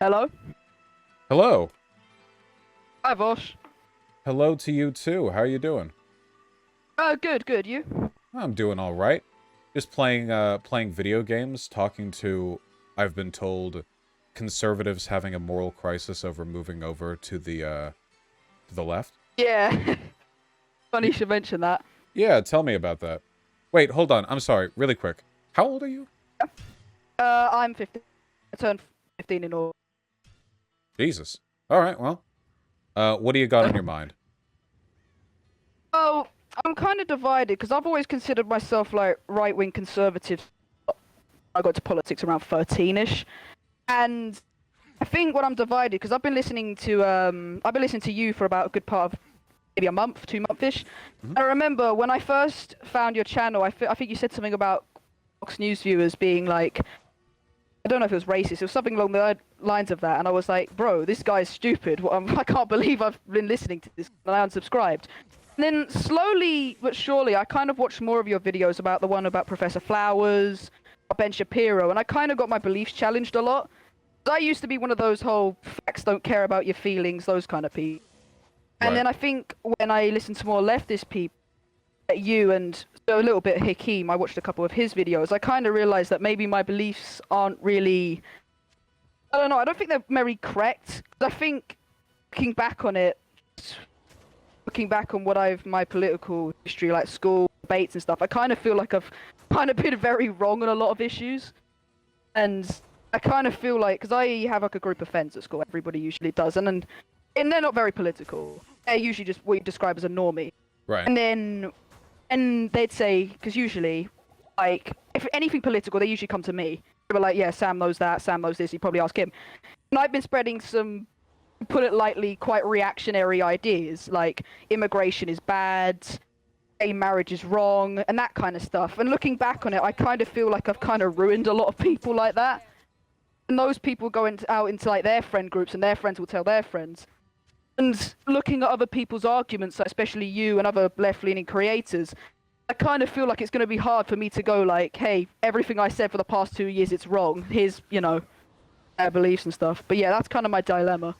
Hello? Hello. Hi, Vosh. Hello to you too. How are you doing? Good, good. You? I'm doing all right. Just playing video games, talking to, I've been told, conservatives having a moral crisis over moving over to the left. Yeah. Funny Y you should mention that. yeah, tell me about that. Wait, hold on. I'm sorry. Really quick. How old are you? I'm 15. I turned 15 in August. Jesus. All right, well, what do you got on your mind? Oh, I'm kind of divided because I've always considered myself like right-wing conservative. I got to politics around 13ish, and I think when I'm divided because I've been listening to you for about a good part of maybe a month, 2 month-ish. Mhm. I remember when I first found your channel, I think you said something about Fox News viewers being like, I don't know if it was racist. It was something along the lines of that, and I was like, "Bro, this guy's stupid. I can't believe I've been listening to this." And I unsubscribed. And then slowly but surely, I kind of watched more of your videos about the one about Professor Flowers, about Ben Shapiro, and I kind of got my beliefs challenged a lot. I used to be one of those whole facts don't care about your feelings, those kind of people. And Right. then I think when I listened to more leftist people, like you and so a little bit Hakeem, I watched a couple of his videos. I kind of realized that maybe my beliefs aren't really, I don't know. I don't think they're very correct. I think looking back on it, looking back on what I've my political history, like school debates and stuff, I kind of feel like I've kind of been very wrong on a lot of issues, and I kind of feel like because I have like a group of friends at school, everybody usually does, and they're not very political. They're usually just what you describe as a normie, Right. and then and they'd say because usually, like if anything political, they usually come to me. They were like, "Yeah, Sam knows that. Sam knows this. You probably ask him." And I've been spreading some, put it lightly, quite reactionary ideas like immigration is bad, gay marriage is wrong, and that kind of stuff. And looking back on it, I kind of feel like I've kind of ruined a lot of people like that. And those people go out into like their friend groups, and their friends will tell their friends. And looking at other people's arguments, especially you and other left-leaning creators, I kind of feel like it's going to be hard for me to go like, hey, everything I said for the past 2 years, it's wrong. Here's, their beliefs and stuff. But yeah, that's kind of my dilemma.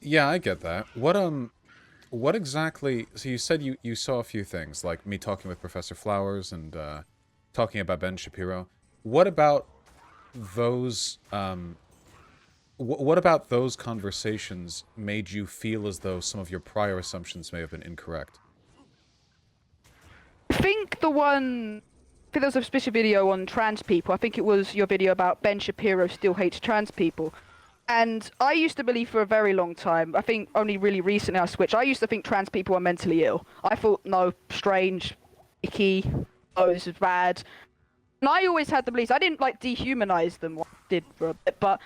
Yeah, I get that. What exactly, so you said you saw a few things, like me talking with Professor Flowers and talking about Ben Shapiro. What about those what about those conversations made you feel as though some of your prior assumptions may have been incorrect? I think I think there was a special video on trans people. I think it was your video about Ben Shapiro still hates trans people. And I used to believe for a very long time, I think only really recently I switched, I used to think trans people were mentally ill. I thought, no, strange, icky, oh, this is bad. And I always had the beliefs, I didn't like dehumanize them, what I did for a bit, but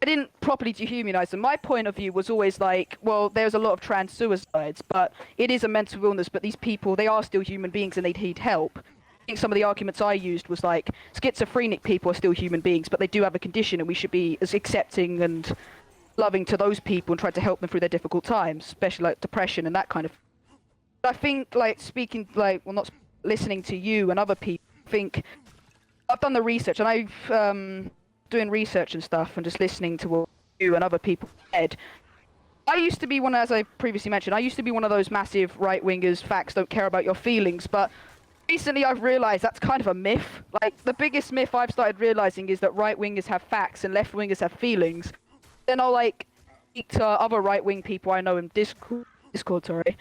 I didn't properly dehumanize them. My point of view was always like, well, there's a lot of trans suicides, but it is a mental illness, but these people, they are still human beings and they need help. I think some of the arguments I used was like, schizophrenic people are still human beings, but they do have a condition and we should be as accepting and loving to those people and try to help them through their difficult times, especially like depression and that kind of. But I think like speaking, like, well, not listening to you and other people, I think I've done the research and I've doing research and stuff and just listening to what you and other people said. I used to be one, as I previously mentioned, I used to be one of those massive right-wingers, facts don't care about your feelings, but recently I've realized that's kind of a myth. Like, the biggest myth I've started realizing is that right-wingers have facts and left-wingers have feelings. Then I'll, like, speak to other right-wing people I know in Discord, sorry,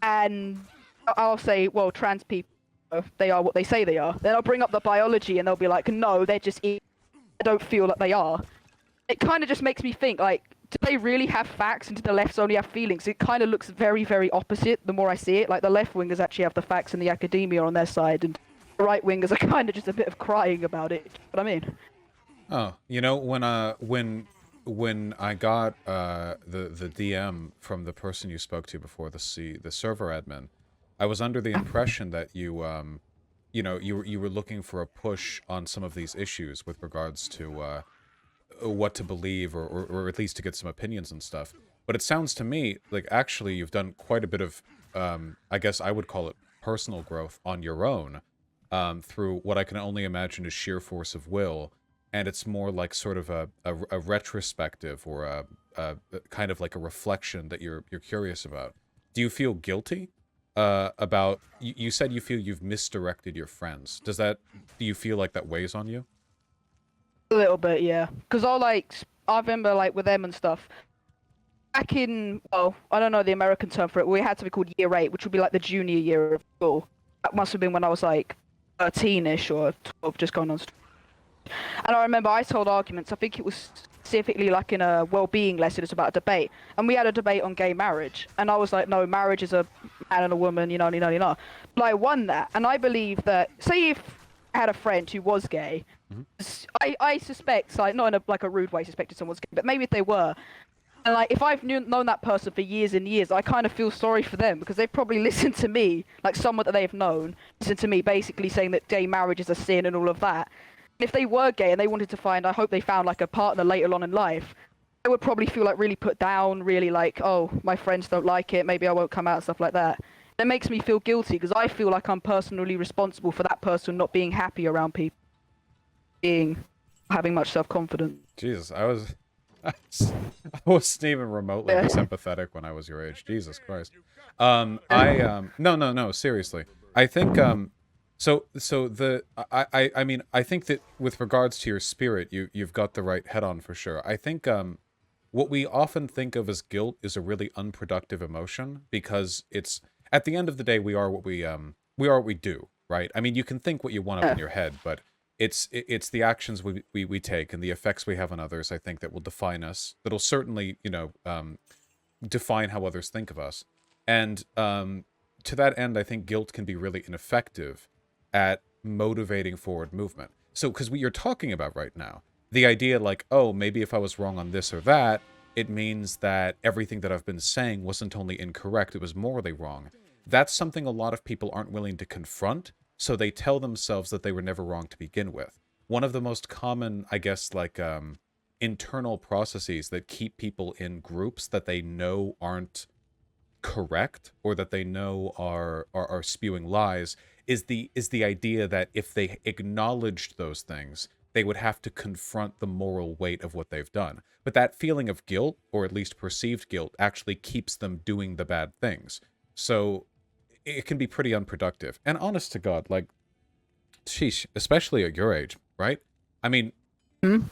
and I'll say, well, trans people, they are what they say they are. Then I'll bring up the biology and they'll be like, no, they're just I don't feel that they are. It kind of just makes me think, like, do they really have facts and do the lefts only have feelings? It kind of looks very, very opposite the more I see it. Like, the left-wingers actually have the facts and the academia on their side, and the right-wingers are kind of just a bit of crying about it. But I mean? Oh, you know, when I got the DM from the person you spoke to before, the server admin, I was under the impression that you know, you were looking for a push on some of these issues with regards to what to believe, or at least to get some opinions and stuff. But it sounds to me like actually you've done quite a bit of, I guess I would call it personal growth on your own, through what I can only imagine is sheer force of will and it's more like sort of a retrospective or a kind of like a reflection that you're curious about. Do you feel guilty about? You said you feel you've misdirected your friends. Do you feel like that weighs on you? A little bit, yeah. Because I remember like with them and stuff. Back in, well, I don't know the American term for it. We had something called year 8, which would be like the junior year of school. That must have been when I was like 13ish or 12, just going on. And I remember I told arguments. I think it was specifically like in a well-being lesson. It's about a debate, and we had a debate on gay marriage. And I was like, no, marriage is a man and a woman. But I won that, and I believe that. Say if I had a friend who was gay, I suspect, like not in a rude way, suspected someone's gay, but maybe if they were. And like, if I've known that person for years and years, I kind of feel sorry for them because they've probably listened to me, like someone that they've known, listened to me basically saying that gay marriage is a sin and all of that. If they were gay and they wanted to I hope they found like a partner later on in life, they would probably feel like really put down, really like, oh, my friends don't like it, maybe I won't come out and stuff like that. It makes me feel guilty because I feel like I'm personally responsible for that person not being happy around people, having much self-confidence. Jesus, I wasn't even remotely sympathetic when I was your age. Jesus Christ. No, seriously. I think I mean, I think that with regards to your spirit, you've got the right head on for sure. I think what we often think of as guilt is a really unproductive emotion because it's at the end of the day we are what we do, right? I mean, you can think what you want up in your head, but it's the actions we take and the effects we have on others, I think, that will define us. That'll certainly, define how others think of us. And to that end, I think guilt can be really ineffective at motivating forward movement. So, because what you're talking about right now, the idea like, oh, maybe if I was wrong on this or that, it means that everything that I've been saying wasn't only incorrect, it was morally wrong. That's something a lot of people aren't willing to confront, so they tell themselves that they were never wrong to begin with. One of the most common, I guess, like internal processes that keep people in groups that they know aren't correct or that they know are spewing lies is the idea that if they acknowledged those things, they would have to confront the moral weight of what they've done. But that feeling of guilt, or at least perceived guilt, actually keeps them doing the bad things. So it can be pretty unproductive. And honest to God, like, sheesh, especially at your age, right? I mean,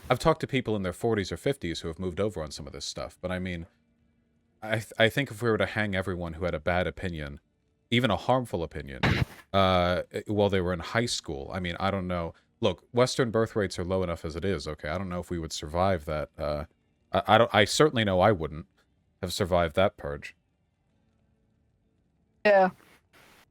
I've talked to people in their 40s or 50s who have moved over on some of this stuff, but I mean, I think if we were to hang everyone who had a bad opinion, even a harmful opinion, while they were in high school, I mean, I don't know. Look, Western birth rates are low enough as it is, okay? I don't know if we would survive that. I certainly know I wouldn't have survived that purge. Yeah.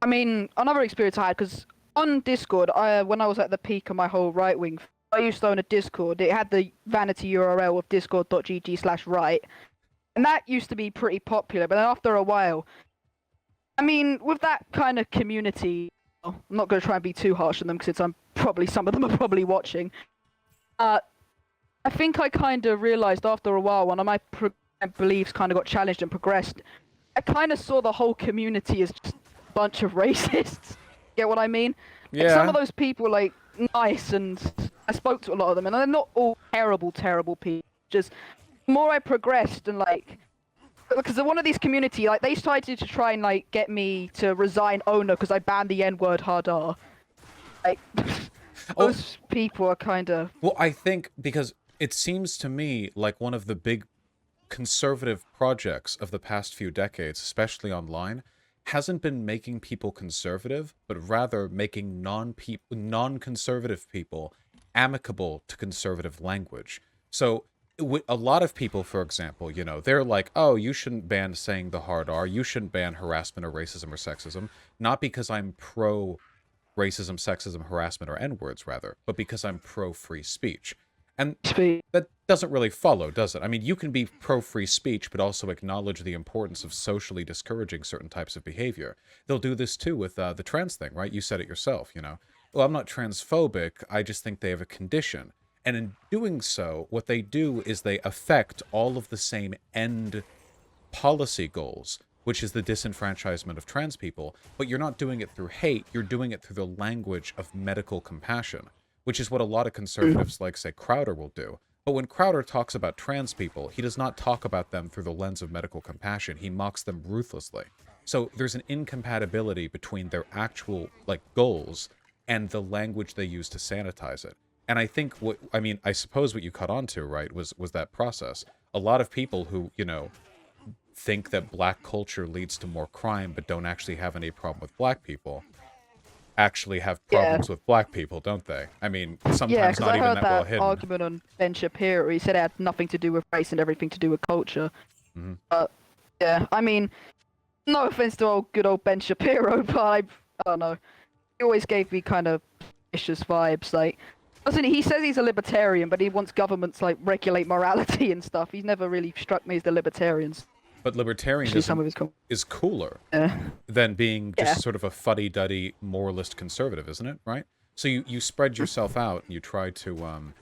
I mean, another experience I had, because on Discord, when I was at the peak of my whole right-wing, I used to own a Discord. It had the vanity URL of discord.gg/right. And that used to be pretty popular, but then after a while, I mean, with that kind of community, I'm not going to try and be too harsh on them because some of them are probably watching. I think I kind of realized after a while, when my beliefs kind of got challenged and progressed, I kind of saw the whole community as just a bunch of racists. Get what I mean? Yeah. Like, some of those people, like, nice, and I spoke to a lot of them, and they're not all terrible people. Just the more I progressed and like, because one of these community, like, they started to try and like get me to resign owner because I banned the N-word hard R. Like, those people are kind of... Well, I think because it seems to me like one of the big conservative projects of the past few decades, especially online, hasn't been making people conservative, but rather making non-conservative people amicable to conservative language. So a lot of people, for example, they're like, oh, you shouldn't ban saying the hard R, you shouldn't ban harassment or racism or sexism, not because I'm pro racism, sexism, harassment, or N-words, rather, but because I'm pro-free speech. And that doesn't really follow, does it? I mean, you can be pro-free speech, but also acknowledge the importance of socially discouraging certain types of behavior. They'll do this, too, with the trans thing, right? You said it yourself, Well, I'm not transphobic, I just think they have a condition. And in doing so, what they do is they affect all of the same end policy goals, which is the disenfranchisement of trans people, but you're not doing it through hate, you're doing it through the language of medical compassion, which is what a lot of conservatives like, say, Crowder will do. But when Crowder talks about trans people, he does not talk about them through the lens of medical compassion. He mocks them ruthlessly. So there's an incompatibility between their actual, like, goals and the language they use to sanitize it. And I think I suppose what you caught on to, right, was that process. A lot of people who, think that black culture leads to more crime but don't actually have any problem with black people actually have problems with black people, don't they? I mean, sometimes not even that well hidden. Argument on Ben Shapiro. He said it had nothing to do with race and everything to do with culture. Mm-hmm. But yeah, I mean, no offense to good old Ben Shapiro, but I don't know. He always gave me kind of vicious vibes. Like, doesn't he? He says he's a libertarian, but he wants governments like regulate morality and stuff. He's never really struck me as the libertarians. But libertarianism is cooler than being just sort of a fuddy-duddy moralist conservative, isn't it? Right? So you spread yourself out and you try to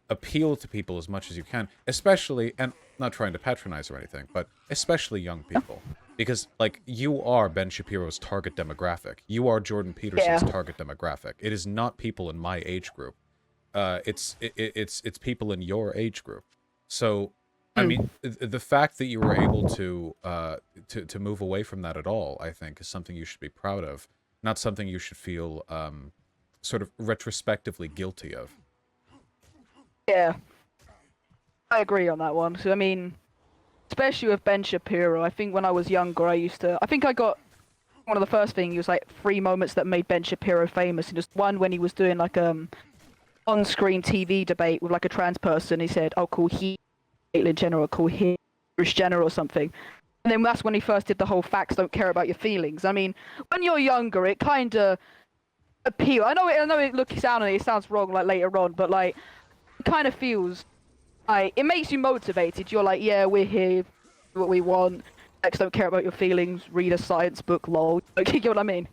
appeal to people as much as you can, especially, and not trying to patronize or anything, but especially young people. Because, like, you are Ben Shapiro's target demographic. You are Jordan Peterson's target demographic. It is not people in my age group. It's people in your age group. So, I mean, the fact that you were able to move away from that at all, I think, is something you should be proud of, not something you should feel sort of retrospectively guilty of. Yeah, I agree on that one. So, I mean, especially with Ben Shapiro, I think when I was younger, I think I got one of the first things, he was like 3 moments that made Ben Shapiro famous, and just one when he was doing like on-screen TV debate with like a trans person. He said, "I'll call he Caitlyn Jenner, or call him Bruce Jenner," or something. And then that's when he first did the whole "facts don't care about your feelings." I mean, when you're younger, it kind of appeals. I know it sounds wrong like later on, but like it kind of feels like it makes you motivated. You're like, yeah, we're here, do what we want. Facts don't care about your feelings. Read a science book, lol. Like, you get what I mean?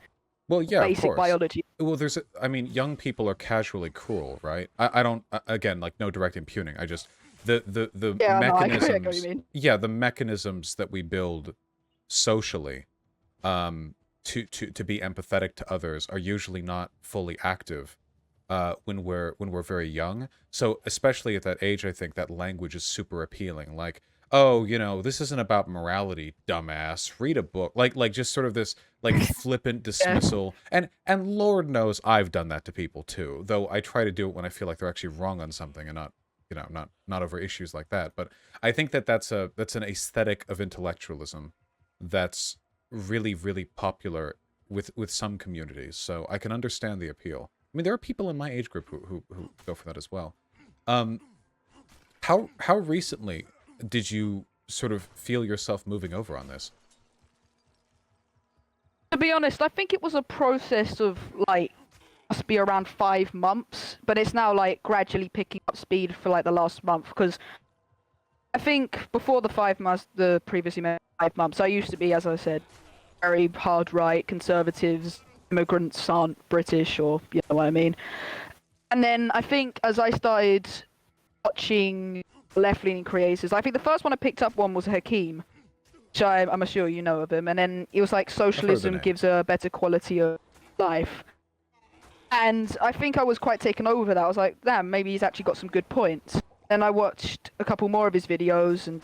Well, yeah, basic of course. Biology. Well, young people are casually cruel, right? I don't, again, like, no direct impugning. I just, the mechanisms, I get what you mean. yeah, the mechanisms that we build socially, to be empathetic to others are usually not fully active, when we're very young. So especially at that age, I think that language is super appealing. Like, oh, this isn't about morality, dumbass. Read a book. Like just sort of this like flippant dismissal. And Lord knows I've done that to people too. Though I try to do it when I feel like they're actually wrong on something and not, not over issues like that. But I think that's an aesthetic of intellectualism that's really, really popular with some communities. So I can understand the appeal. I mean, there are people in my age group who go for that as well. How recently did you sort of feel yourself moving over on this? To be honest, I think it was a process of like must be around 5 months, but it's now like gradually picking up speed for like the last month, because I think before the 5 months, the previously 5 months, I used to be, as I said, very hard right, conservatives, immigrants aren't British, or you know what I mean. And then I think as I started watching left-leaning creators, I think the first one I picked up was Hakeem, which I'm sure you know of him, and then it was like socialism gives a better quality of life. And I think I was quite taken over with that. I was like, damn, maybe he's actually got some good points. Then I watched a couple more of his videos, and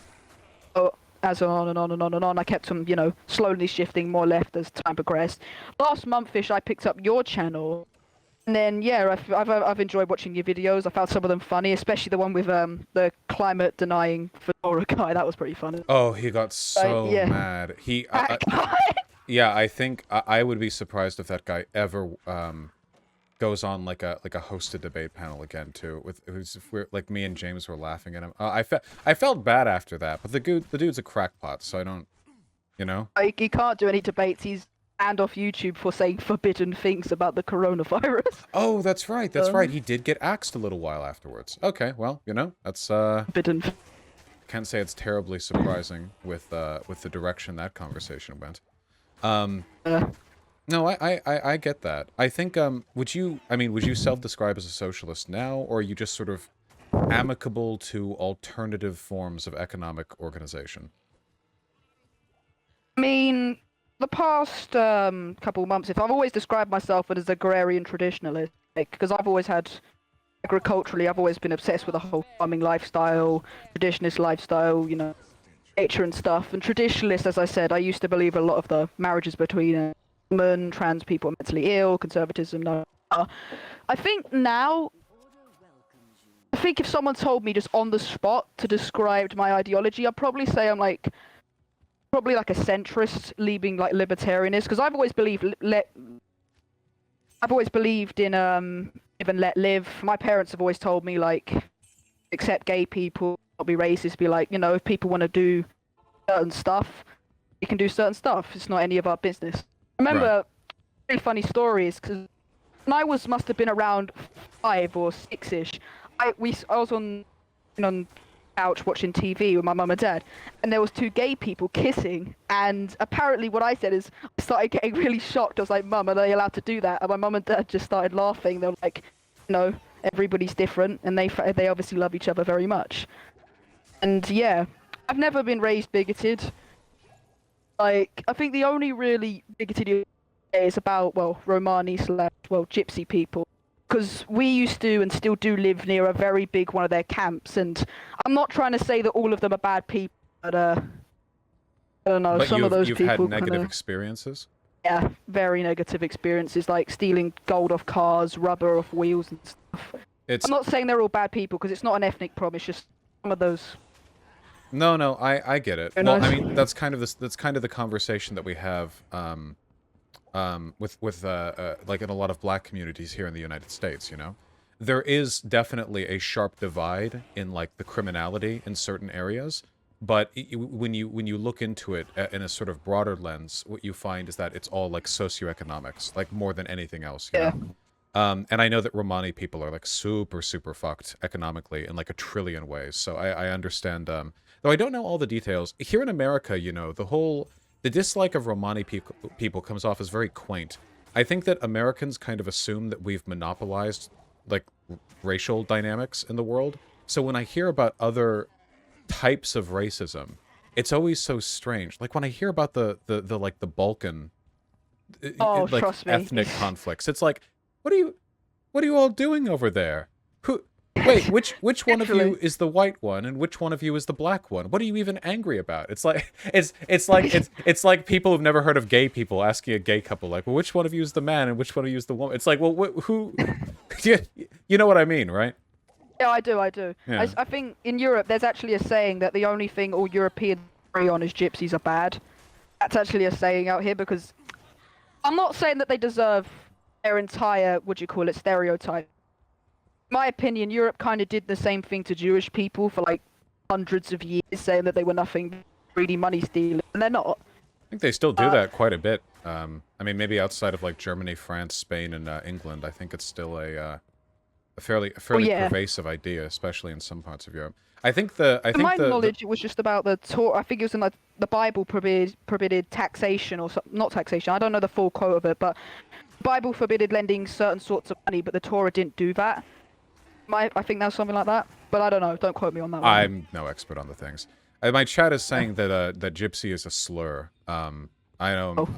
as on and on and on and on, I kept him, slowly shifting more left as time progressed. Last month-ish, I picked up your channel, and then yeah, I've enjoyed watching your videos. I found some of them funny, especially the one with the climate-denying fedora guy. That was pretty funny. Oh, he got so mad. Yeah, I think I would be surprised if that guy ever goes on like a hosted debate panel again too. Like me and James were laughing at him. I felt bad after that, but the dude's a crackpot, so I don't, He can't do any debates. He's banned off YouTube for saying forbidden things about the coronavirus. Oh, that's right. That's right. He did get axed a little while afterwards. Okay, well, that's forbidden. Can't say it's terribly surprising with the direction that conversation went. No, I get that. I think, would you self-describe as a socialist now, or are you just sort of amicable to alternative forms of economic organization? I mean, the past couple of months, I've always described myself as agrarian traditionalist, because I've always had agriculturally, I've always been obsessed with the whole farming lifestyle, traditionalist lifestyle, nature and stuff. And traditionalist, as I said, I used to believe a lot of the marriages between women, trans people, are mentally ill, conservatism. No. I think now, I think if someone told me just on the spot to describe my ideology, I'd probably say I'm probably like a centrist, leaving like libertarianist, because I've always believed I've always believed in live and let live. My parents have always told me like accept gay people, not be racist, be like, if people want to do certain stuff, you can do certain stuff. It's not any of our business. I remember really funny stories because when I must have been around 5 or 6ish. I was on couch watching TV with my mum and dad, and there was 2 gay people kissing. And apparently, what I said is, I started getting really shocked. I was like, "Mum, are they allowed to do that?" And my mum and dad just started laughing. They were like, "No, everybody's different, and they obviously love each other very much." And yeah, I've never been raised bigoted. Like, I think the only really bigoted is about Romani / Gypsy people. Because we used to and still do live near a very big one of their camps, and I'm not trying to say that all of them are bad people, but I don't know, But some of those you've people had negative experiences? yeah, very negative experiences, like stealing gold off cars, rubber off wheels and stuff. I'm not saying they're all bad people, because it's not an ethnic problem, it's just some of those. No, I get it. Well, I mean, that's kind of the conversation that we have with like in a lot of black communities here in the United States, There is definitely a sharp divide in like the criminality in certain areas, but when you look into it in a sort of broader lens, what you find is that it's all like socioeconomics, like more than anything else, you know? And I know that Romani people are like super, super fucked economically in like a trillion ways. So I understand, though I don't know all the details. Here in America, the dislike of Romani people comes off as very quaint. I think that Americans kind of assume that we've monopolized like racial dynamics in the world. So when I hear about other types of racism, it's always so strange. Like when I hear about the like the Balkan like Trust me. ethnic conflicts, it's like, what are you all doing over there? Wait, which one of you is the white one and which one of you is the black one? What are you even angry about? It's like people who've never heard of gay people asking a gay couple like, well, which one of you is the man and which one of you is the woman? It's like, well, who you know what I mean, right? Yeah, I do. Yeah. I think in Europe there's actually a saying that the only thing all Europeans agree on is gypsies are bad. That's actually a saying out here, because I'm not saying that they deserve their entire, stereotype. In my opinion, Europe kind of did the same thing to Jewish people for like hundreds of years, saying that they were nothing, greedy money stealers, and they're not. I think they still do that quite a bit. I mean, maybe outside of like Germany, France, Spain, and England, I think it's still a fairly pervasive idea, especially in some parts of Europe. To my knowledge, it was just about the Torah. I think it was in the Bible prohibited taxation or not taxation. I don't know the full quote of it, but the Bible forbidden lending certain sorts of money, but the Torah didn't do that. I think that's something like that, but I don't know. Don't quote me on that one. I'm no expert on the things. My chat is saying that gypsy is a slur. I don't.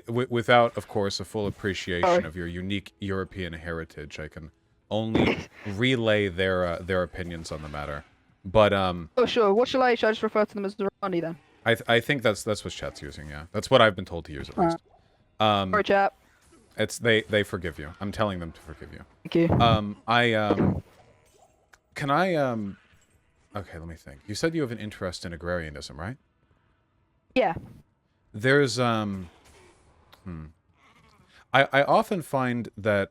Without, of course, a full appreciation of your unique European heritage, I can only relay their opinions on the matter. But oh sure. What shall I? Should I just refer to them as Romani then? I think that's what chat's using. Yeah, that's what I've been told to use at least. Sorry, chat. It's they forgive you. I'm telling them to forgive you. Thank you. Can I okay, let me think. You said you have an interest in agrarianism, right? Yeah. There's I often find that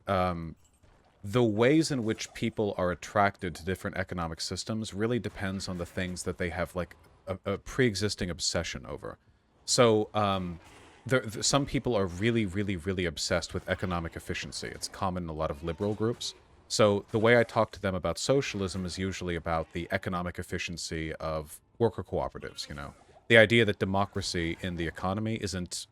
the ways in which people are attracted to different economic systems really depends on the things that they have like a pre-existing obsession over. So some people are really, really, really obsessed with economic efficiency. It's common in a lot of liberal groups. So the way I talk to them about socialism is usually about the economic efficiency of worker cooperatives, The idea that democracy in the economy isn't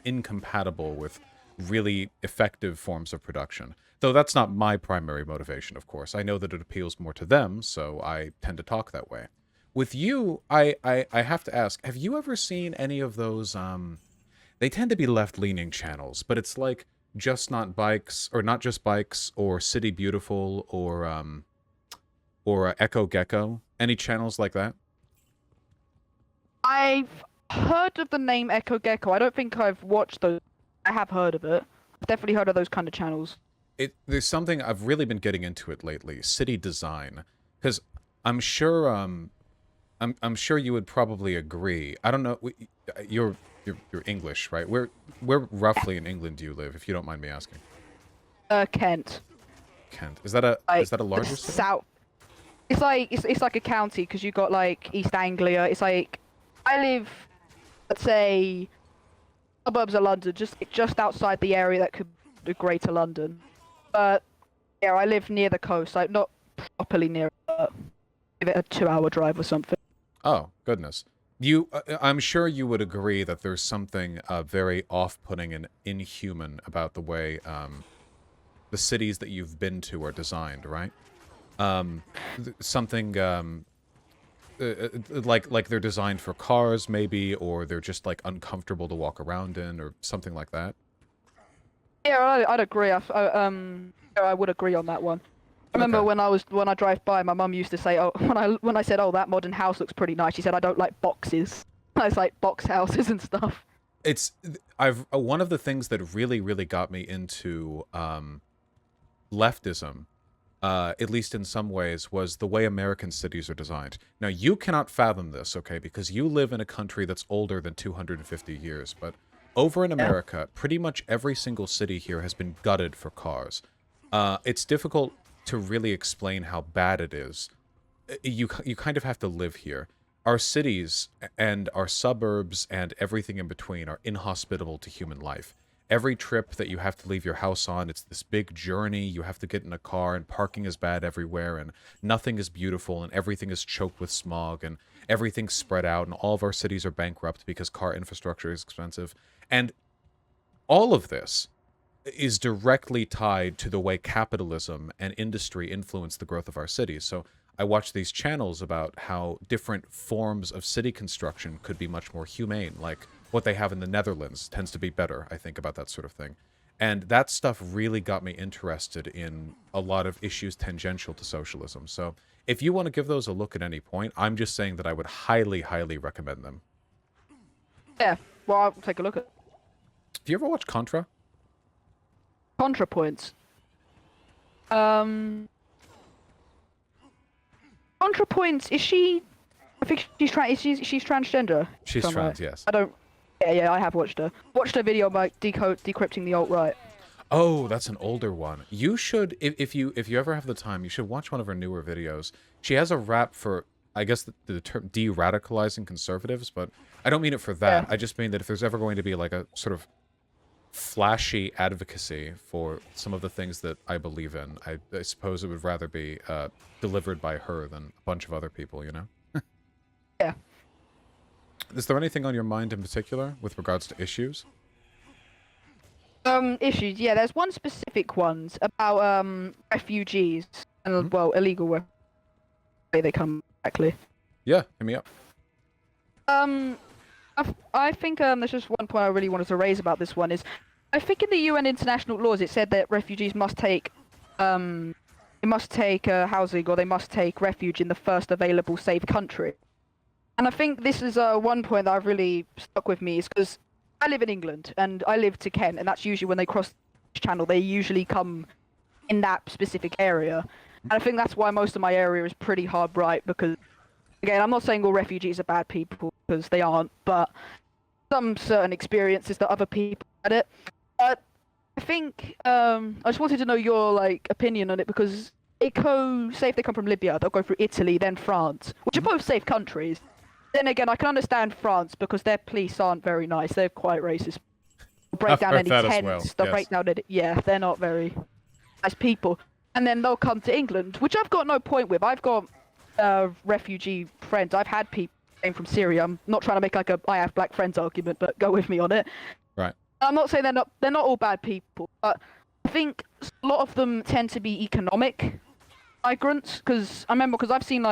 incompatible with really effective forms of production. Though that's not my primary motivation, of course. I know that it appeals more to them, so I tend to talk that way. With you, I have to ask, have you ever seen any of those, they tend to be left-leaning channels, but it's like just not bikes, or not just bikes, or City Beautiful, or Echo Gecko? Any channels like that? I've heard of the name Echo Gecko. I don't think I've watched those. I have heard of it. I've definitely heard of those kind of channels. There's something I've really been getting into it lately, city design, because I'm sure I'm sure you would probably agree. I don't know. You're English, right? Where roughly in England do you live, if you don't mind me asking? Kent. Kent. Is that a Like larger city? south. It's like a county because you got like East Anglia. It's like I live, let's say, suburbs of London, just outside the area that could be Greater London. But yeah, I live near the coast, like not properly near it, but give it a 2-hour drive or something. Oh, goodness. I'm sure you would agree that there's something very off-putting and inhuman about the way the cities that you've been to are designed, right? Something like they're designed for cars, maybe, or they're just like uncomfortable to walk around in, or something like that. Yeah, I'd agree. I would agree on that one. I remember Okay. when I drive by, my mum used to say, "Oh, when I said, oh, that modern house looks pretty nice," she said, "I don't like boxes." I was like box houses and stuff. I've one of the things that really got me into leftism, at least in some ways, was the way American cities are designed. Now, you cannot fathom this, okay, because you live in a country that's older than 250 years, but over in Yeah. America, pretty much every single city here has been gutted for cars. It's difficult to really explain how bad it is. You kind of have to live here. Our cities and our suburbs and everything in between are inhospitable to human life. Every trip that you have to leave your house on, it's this big journey. You have to get in a car, and parking is bad everywhere, and nothing is beautiful, and everything is choked with smog, and everything's spread out, and all of our cities are bankrupt because car infrastructure is expensive. And all of this is directly tied to the way capitalism and industry influence the growth of our cities. So I watch these channels about how different forms of city construction could be much more humane, like what they have in the Netherlands tends to be better, I think, about that sort of thing. And that stuff really got me interested in a lot of issues tangential to socialism. So if you want to give those a look at any point, I'm just saying that I would highly recommend them. Yeah. Well, I'll take a look at Have you ever watched Contra? ContraPoints. Um, ContraPoints. Is she? I think she's transgender. She's if I'm right. trans, yes. I don't. Yeah, I have watched her. Watched her video about decrypting the alt-right. Oh, that's an older one. You should, if you ever have the time, you should watch one of her newer videos. She has a rap for, I guess, the term de-radicalizing conservatives, but I don't mean it for that. Yeah. I just mean that if there's ever going to be like a sort of flashy advocacy for some of the things that I believe in, I suppose it would rather be delivered by her than a bunch of other people, you know? Yeah. Is there anything on your mind in particular with regards to issues? Issues. Yeah, there's one specific ones about refugees and well, illegal refugees. They come exactly. Yeah, hit me up. Um, I think there's just one point I really wanted to raise about this one is, I think in the UN international laws it said that refugees must take housing, or they must take refuge in the first available safe country. And I think this is one point that I've really stuck with me, is because I live in England and I live to Kent, and that's usually when they cross the channel, they usually come in that specific area. And I think that's why most of my area is pretty hard right, because again, I'm not saying all refugees are bad people, because they aren't, but some certain experiences that other people had it. But I think I just wanted to know your opinion on it, because say if they come from Libya, they'll go through Italy, then France, which are both safe countries. Then again, I can understand France because their police aren't very nice. They're quite racist. They'll break I've down heard any that as tents. well, They'll yes. break down any. Yeah, they're not very nice people. And then they'll come to England, which I've got no point with. I've got refugee friends. I've had people who came from Syria. I'm not trying to make like a I have black friends argument, but go with me on it. Right. I'm not saying they're not all bad people, but I think a lot of them tend to be economic migrants. Because I've seen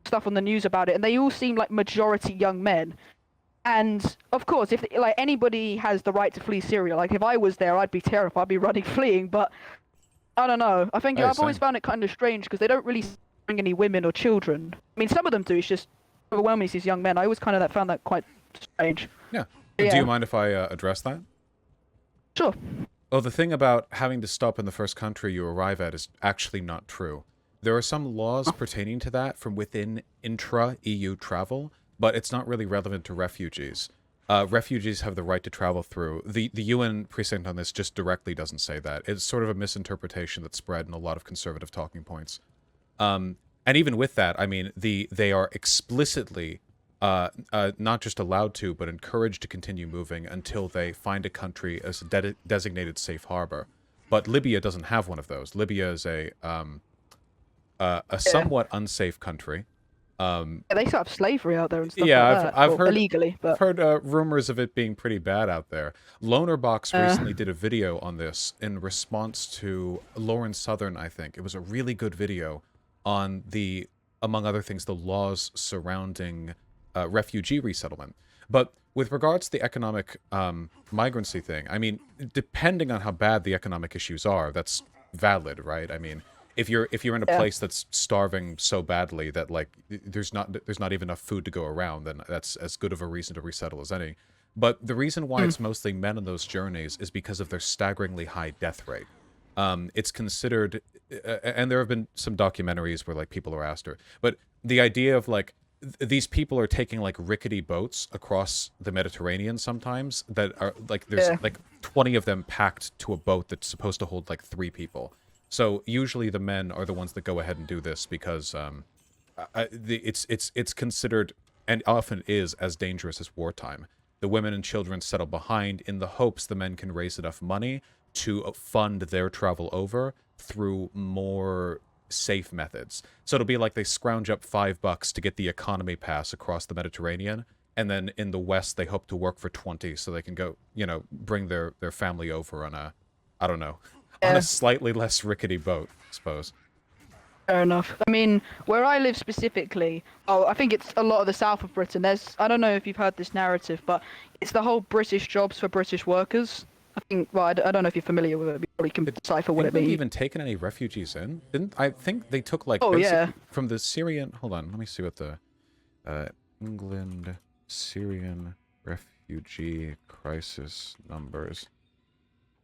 stuff on the news about it, and they all seem like majority young men. And of course, if like anybody has the right to flee Syria, like if I was there, I'd be terrified, I'd be running, fleeing. But I don't know. I think Hey, I've always same. found it kind of strange because they don't really bring any women or children. I mean, some of them do. It's just overwhelmingly these young men. I always kind of found that quite strange. Yeah. But Do you yeah, mind if I address that? sure. Oh, the thing about having to stop in the first country you arrive at is actually not true. There are some laws pertaining to that from within intra-EU travel, but it's not really relevant to refugees. Refugees have the right to travel through. The UN precinct on this just directly doesn't say that. It's sort of a misinterpretation that's spread in a lot of conservative talking points. And even with that, I mean, they are explicitly not just allowed to, but encouraged to continue moving until they find a country as a designated safe harbor. But Libya doesn't have one of those. Libya is a Yeah. somewhat unsafe country. Yeah, they still have slavery out there and stuff Yeah, like I've that. I've Well, heard illegally, I've but heard rumors of it being pretty bad out there. Lonerbox recently did a video on this in response to Lauren Southern, I think. It was a really good video on the, among other things, the laws surrounding refugee resettlement. But with regards to the economic migrancy thing, I mean, depending on how bad the economic issues are, that's valid, right? I mean, if you're in a yeah. place that's starving so badly that like there's not even enough food to go around, then that's as good of a reason to resettle as any. But the reason why it's mostly men on those journeys is because of their staggeringly high death rate. It's considered, and there have been some documentaries where like people are asked her, but the idea of like these people are taking like rickety boats across the Mediterranean sometimes that are like there's Yeah. like 20 of them packed to a boat that's supposed to hold like 3 people. So usually the men are the ones that go ahead and do this because it's considered and often is as dangerous as wartime. The women and children settle behind in the hopes the men can raise enough money to fund their travel over through more safe methods. So it'll be like they scrounge up $5 to get the economy pass across the Mediterranean, and then in the West they hope to work for 20 so they can go, bring their family over on a, I don't know, on a Yeah. slightly less rickety boat, I suppose. Fair enough. I mean, where I live specifically, oh, I think it's a lot of the south of Britain. I don't know if you've heard this narrative, but it's the whole British jobs for British workers. I think, well, I don't know if you're familiar with it. You probably can decipher what it England means. even taken any refugees in? Didn't I think they took like Oh, yeah. from the Syrian? Hold on, let me see what the uh, England Syrian refugee crisis numbers.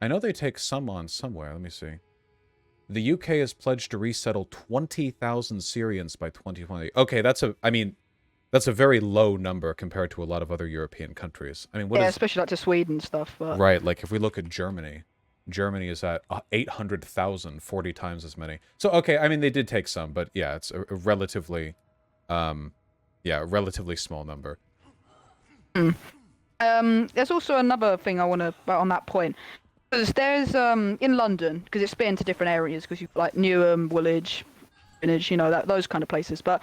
I know they take some on somewhere. Let me see. The UK has pledged to resettle 20,000 Syrians by 2020. Okay, that's a very low number compared to a lot of other European countries. I mean, what Yeah, is especially like to Sweden and stuff, but right? Like if we look at Germany, Germany is at 800,000, 40 times as many. So okay, I mean they did take some, but yeah, it's a relatively, relatively small number. there's also another thing I want to about on that point. Because there's in London, because it's split into different areas, because you've got like Newham, Woolwich, Greenwich, those kind of places. But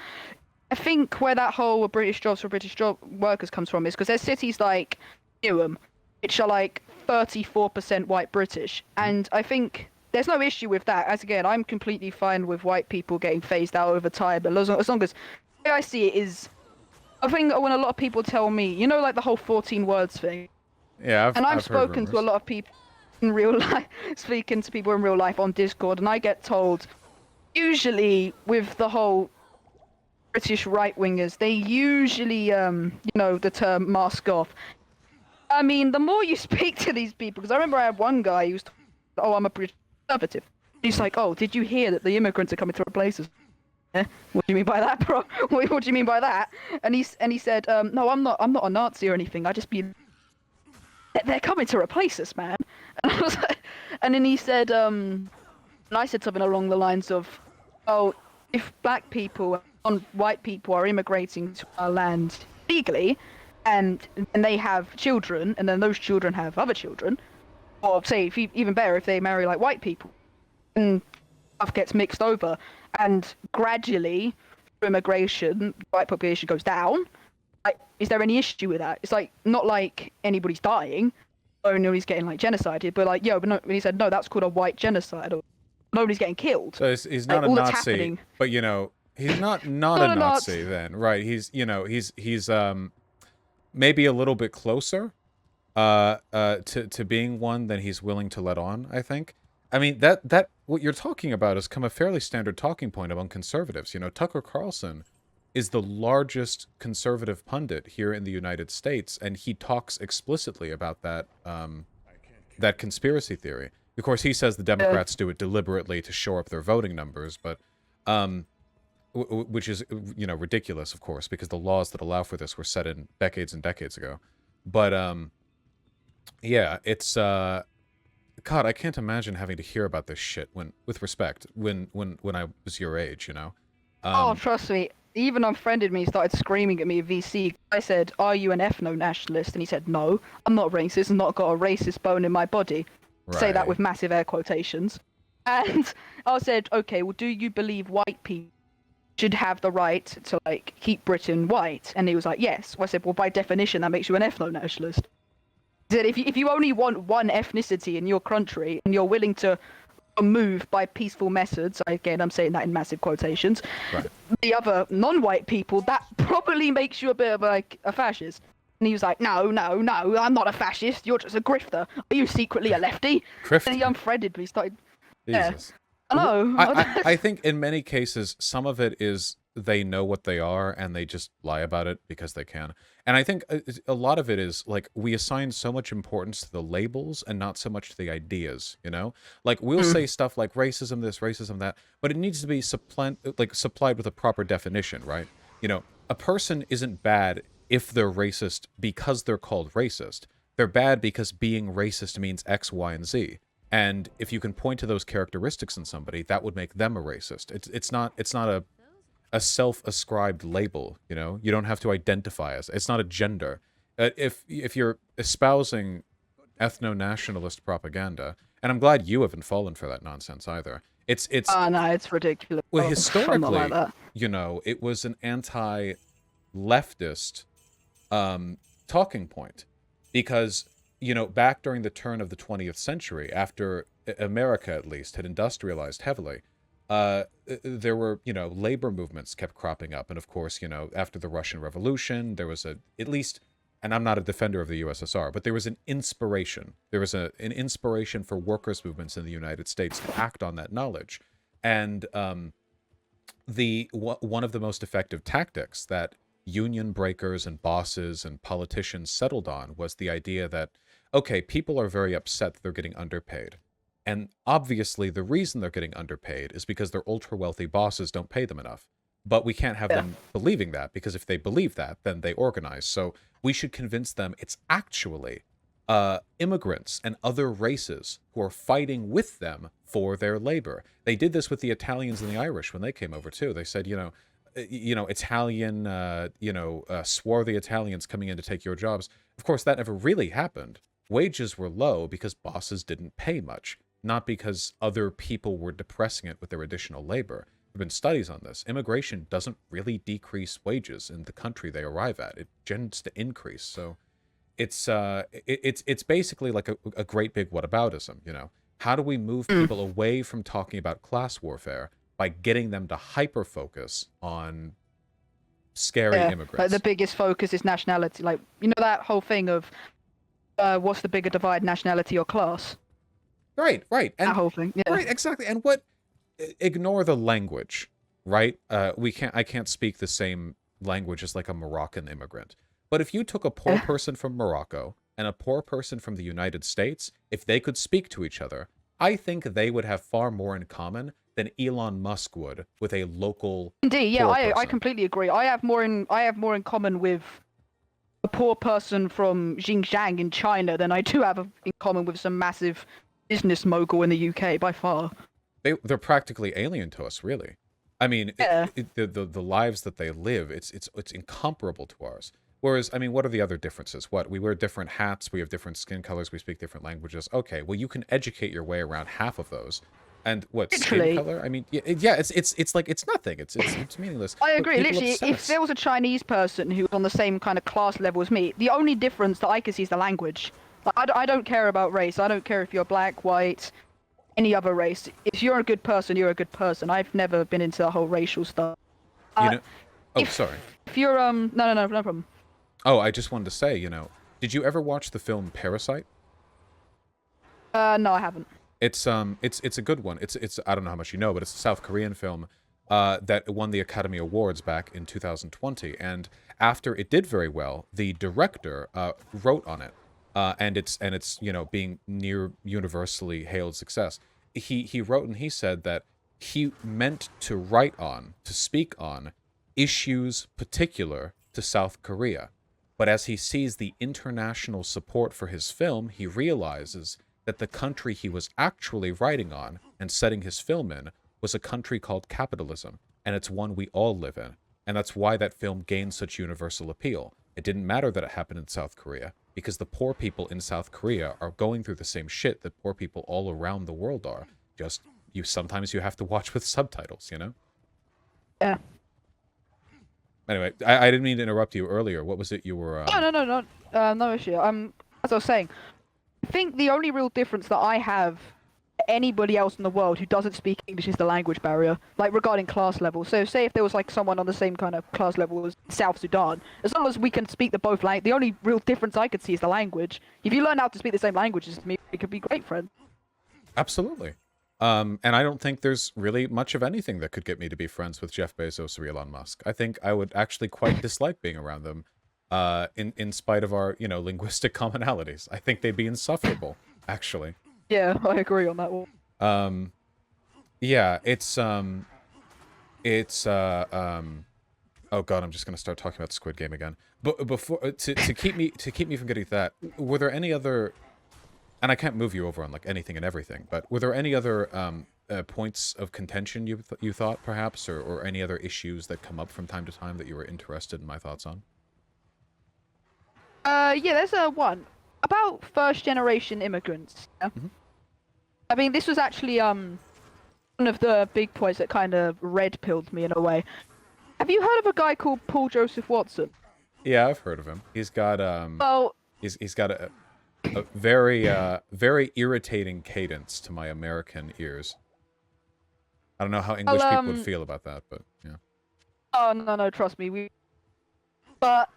I think where that whole British jobs for British job workers comes from is because there's cities like Newham, which are like 34% white British, and I think there's no issue with that. As again, I'm completely fine with white people getting phased out over time, but as long as the way I see it is, I think when a lot of people tell me, like the whole 14 words thing, Yeah, and I've I've heard spoken to a rumors. lot of people in real life, speaking to people in real life on Discord, and I get told, usually with the whole British right wingers, they usually, the term mask off. I mean, the more you speak to these people, because I remember I had one guy who was, oh, I'm a British conservative. He's like, oh, did you hear that the immigrants are coming to replace us? Eh? What do you mean by that, bro? What do you mean by that? And he said, no, I'm not a Nazi or anything. I just be they're coming to replace us, man. And I was like, and then he said, and I said something along the lines of, oh, if black people and white people are immigrating to our land legally, and they have children, and then those children have other children, or say, even better, if they marry like white people, and stuff gets mixed over, and gradually, through immigration, the white population goes down. Like, is there any issue with that? It's like not like anybody's dying or nobody's getting like genocided, but like, but no, when he said no, that's called a white genocide, or nobody's getting killed. So he's Like not a all that's Nazi, happening. but he's not a Not a Nazi Nazi. then, right? He's maybe a little bit closer to being one than he's willing to let on, I think. I mean, that what you're talking about has come a fairly standard talking point among conservatives. You know, Tucker Carlson is the largest conservative pundit here in the United States, and he talks explicitly about that conspiracy theory. Of course, he says the Democrats do it deliberately to shore up their voting numbers, but which is, you know, ridiculous, of course, because the laws that allow for this were set in decades and decades ago. But yeah, it's God, I can't imagine having to hear about this shit with respect, when I was your age, you know. Oh, trust me. He even unfriended me, started screaming at me at VC. I said, "Are you an ethno-nationalist?" And he said, "No, I'm not racist. I've not got a racist bone in my body." Say that Right. with massive air quotations. And I said, "Okay, well, do you believe white people should have the right to, like, keep Britain white?" And he was like, "Yes." Well, I said, "Well, by definition, that makes you an ethno-nationalist." He said, if you only want one ethnicity in your country and you're willing to remove by peaceful methods, again, I'm saying that in massive quotations, Right. the other non-white people, that probably makes you a bit of like a fascist." And he was like, "No, no, no, I'm not a fascist. You're just a grifter. Are you secretly a lefty?" And he Grifter. unfriended me. Started, yeah. Jesus. I know. I think in many cases, some of it is they know what they are and they just lie about it because they can. And I think a lot of it is like we assign so much importance to the labels and not so much to the ideas, you know? Like we'll say stuff like racism this, racism that, but it needs to be supplied with a proper definition, right? You know, a person isn't bad if they're racist because they're called racist. They're bad because being racist means X, Y, and Z. And if you can point to those characteristics in somebody, that would make them a racist. It's not a self-ascribed label. You know, you don't have to identify as. It's not a gender. If you're espousing ethno-nationalist propaganda, and I'm glad you haven't fallen for that nonsense either. It's Oh no, it's ridiculous. well I'm not historically, like that. you know, it was an anti-leftist talking point because, you know, back during the turn of the 20th century, after America at least had industrialized heavily, there were, you know, labor movements kept cropping up, and of course, you know, after the Russian Revolution, there was at least, and I'm not a defender of the USSR, but there was an inspiration. There was an inspiration for workers' movements in the United States to act on that knowledge, and one of the most effective tactics that union breakers and bosses and politicians settled on was the idea that, okay, people are very upset that they're getting underpaid. And obviously the reason they're getting underpaid is because their ultra wealthy bosses don't pay them enough. But we can't have Yeah. them believing that, because if they believe that, then they organize. So we should convince them it's actually immigrants and other races who are fighting with them for their labor. They did this with the Italians and the Irish when they came over too. They said, Italian, swarthy Italians coming in to take your jobs. Of course, that never really happened. Wages were low because bosses didn't pay much, not because other people were depressing it with their additional labor. There have been studies on this. Immigration doesn't really decrease wages in the country they arrive at. It tends to increase. So it's basically like a great big whataboutism, you know? How do we move people away from talking about class warfare by getting them to hyper-focus on scary Yeah. Like immigrants? the biggest focus is nationality. Like, you know that whole thing of what's the bigger divide, nationality or class? Right. That And whole thing. Yeah. right, exactly. And ignore the language, right? I can't speak the same language as like a Moroccan immigrant. But if you took a poor person from Morocco and a poor person from the United States, if they could speak to each other, I think they would have far more in common than Elon Musk would with a local Indeed, yeah, poor I person. completely agree. I have more in common with a poor person from Xinjiang in China than I do have in common with some massive business mogul in the UK by far. They're practically alien to us, really. I mean, Yeah. the lives that they live, it's incomparable to ours. Whereas, I mean, what are the other differences? What, we wear different hats, we have different skin colors, we speak different languages. Okay, well, you can educate your way around half of those. And what, skin Literally. color? I mean, yeah, it's like it's nothing. It's meaningless. I But agree. people Literally, if obsess. there was a Chinese person who was on the same kind of class level as me, the only difference that I could see is the language. Like, I don't care about race. I don't care if you're black, white, any other race. If you're a good person, you're a good person. I've never been into the whole racial stuff. You know? Oh, if, sorry. If you're no problem. Oh, I just wanted to say, did you ever watch the film Parasite? No, I haven't. It's a good one. It's I don't know how much you know, but it's a South Korean film that won the Academy Awards back in 2020. And after it did very well, the director wrote on it, and it's being near universally hailed success. He wrote and he said that he meant to write on, to speak on issues particular to South Korea. But as he sees the international support for his film, he realizes that the country he was actually writing on and setting his film in was a country called capitalism, and it's one we all live in. And that's why that film gained such universal appeal. It didn't matter that it happened in South Korea, because the poor people in South Korea are going through the same shit that poor people all around the world are. Just, sometimes you have to watch with subtitles, Yeah. Anyway, I didn't mean to interrupt you earlier. What was it you were... No, no issue. As I was saying, I think the only real difference that I have to anybody else in the world who doesn't speak English is the language barrier, like regarding class level. So say if there was like someone on the same kind of class level as South Sudan, as long as we can speak the only real difference I could see is the language. If you learn how to speak the same language as me, we could be great friends. Absolutely. And I don't think there's really much of anything that could get me to be friends with Jeff Bezos or Elon Musk. I think I would actually quite dislike being around them, in spite of our, linguistic commonalities. I think they'd be insufferable, actually. Yeah, I agree on that one. Yeah, oh god, I'm just gonna start talking about Squid Game again. But before, to keep me from getting to that, were there any other... And I can't move you over on like anything and everything, but were there any other points of contention you thought perhaps, or any other issues that come up from time to time that you were interested in my thoughts on? Yeah, there's one about first generation immigrants. Yeah? Mhm. I mean, this was actually one of the big points that kind of red pilled me in a way. Have you heard of a guy called Paul Joseph Watson? Yeah, I've heard of him. He's got Well, he's got a very very irritating cadence to my American ears. I don't know how English people would feel about that, but yeah. oh no, trust me, But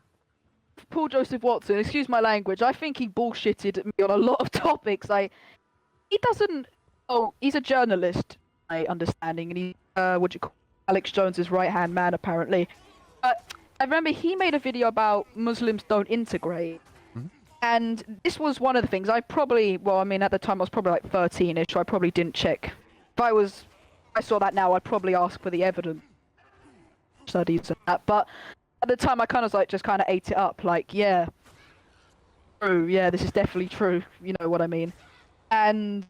Paul Joseph Watson, excuse my language, I think he bullshitted me on a lot of topics. He doesn't. Oh, he's a journalist, my understanding, and he what do you call Alex Jones's right hand man apparently. But I remember he made a video about Muslims don't integrate. And this was one of the things at the time I was probably like 13-ish, so I probably didn't check. If I saw that now, I'd probably ask for the evidence, studies and that. But at the time, I kind of just kind of ate it up, like, yeah, true, yeah, this is definitely true, you know what I mean? And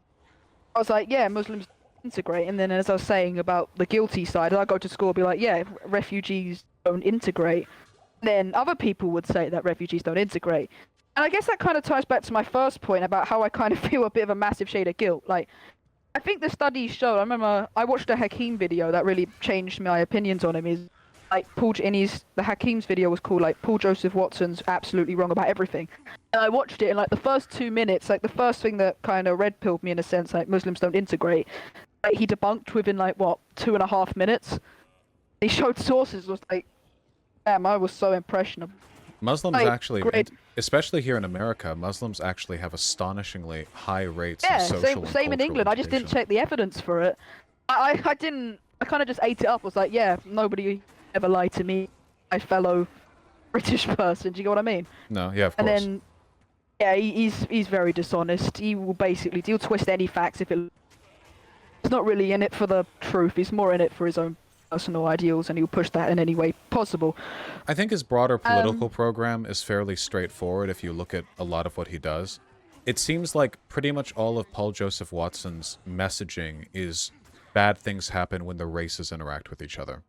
I was like, yeah, Muslims integrate. And then as I was saying about the guilty side, I go to school and be like, yeah, refugees don't integrate. And then other people would say that refugees don't integrate. And I guess that kind of ties back to my first point about how I kind of feel a bit of a massive shade of guilt. Like, I think the studies show, I remember I watched a Hakeem video that really changed my opinions on him. Is like the Hakeem's video was called like Paul Joseph Watson's absolutely wrong about everything. And I watched it in like the first 2 minutes, like the first thing that kind of red pilled me in a sense, like Muslims don't integrate, like he debunked within like 2.5 minutes. He showed sources, was like, damn, I was so impressionable. Muslims actually, especially here in America, Muslims actually have astonishingly high rates of social and same in England. I just didn't check the evidence for it. I kind of just ate it up. I was like, yeah, nobody ever lied to me, my fellow British person. Do you get what I mean? No, yeah, of course. And then, yeah, he's very dishonest. He'll twist any facts if he's not really in it for the truth. He's more in it for his own personal ideals, and he'll push that in any way possible. I think his broader political program is fairly straightforward if you look at a lot of what he does. It seems like pretty much all of Paul Joseph Watson's messaging is bad things happen when the races interact with each other.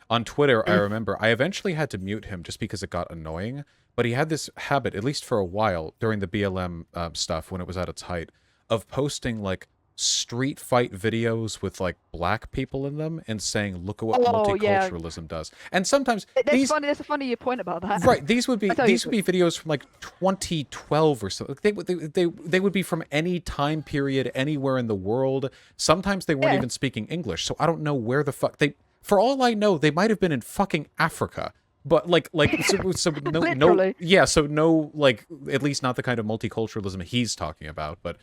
On Twitter, I remember, I eventually had to mute him just because it got annoying, but he had this habit, at least for a while, during the BLM stuff when it was at its height, of posting, like, street fight videos with like black people in them and saying, look at what multiculturalism does. And sometimes that's a funny point about that. Right, these would be videos from like 2012 or so. They would be from any time period anywhere in the world. Sometimes they weren't even speaking English, so I don't know where the fuck for all I know, they might have been in fucking Africa. But so Literally. yeah, so no, like, at least not the kind of multiculturalism he's talking about. But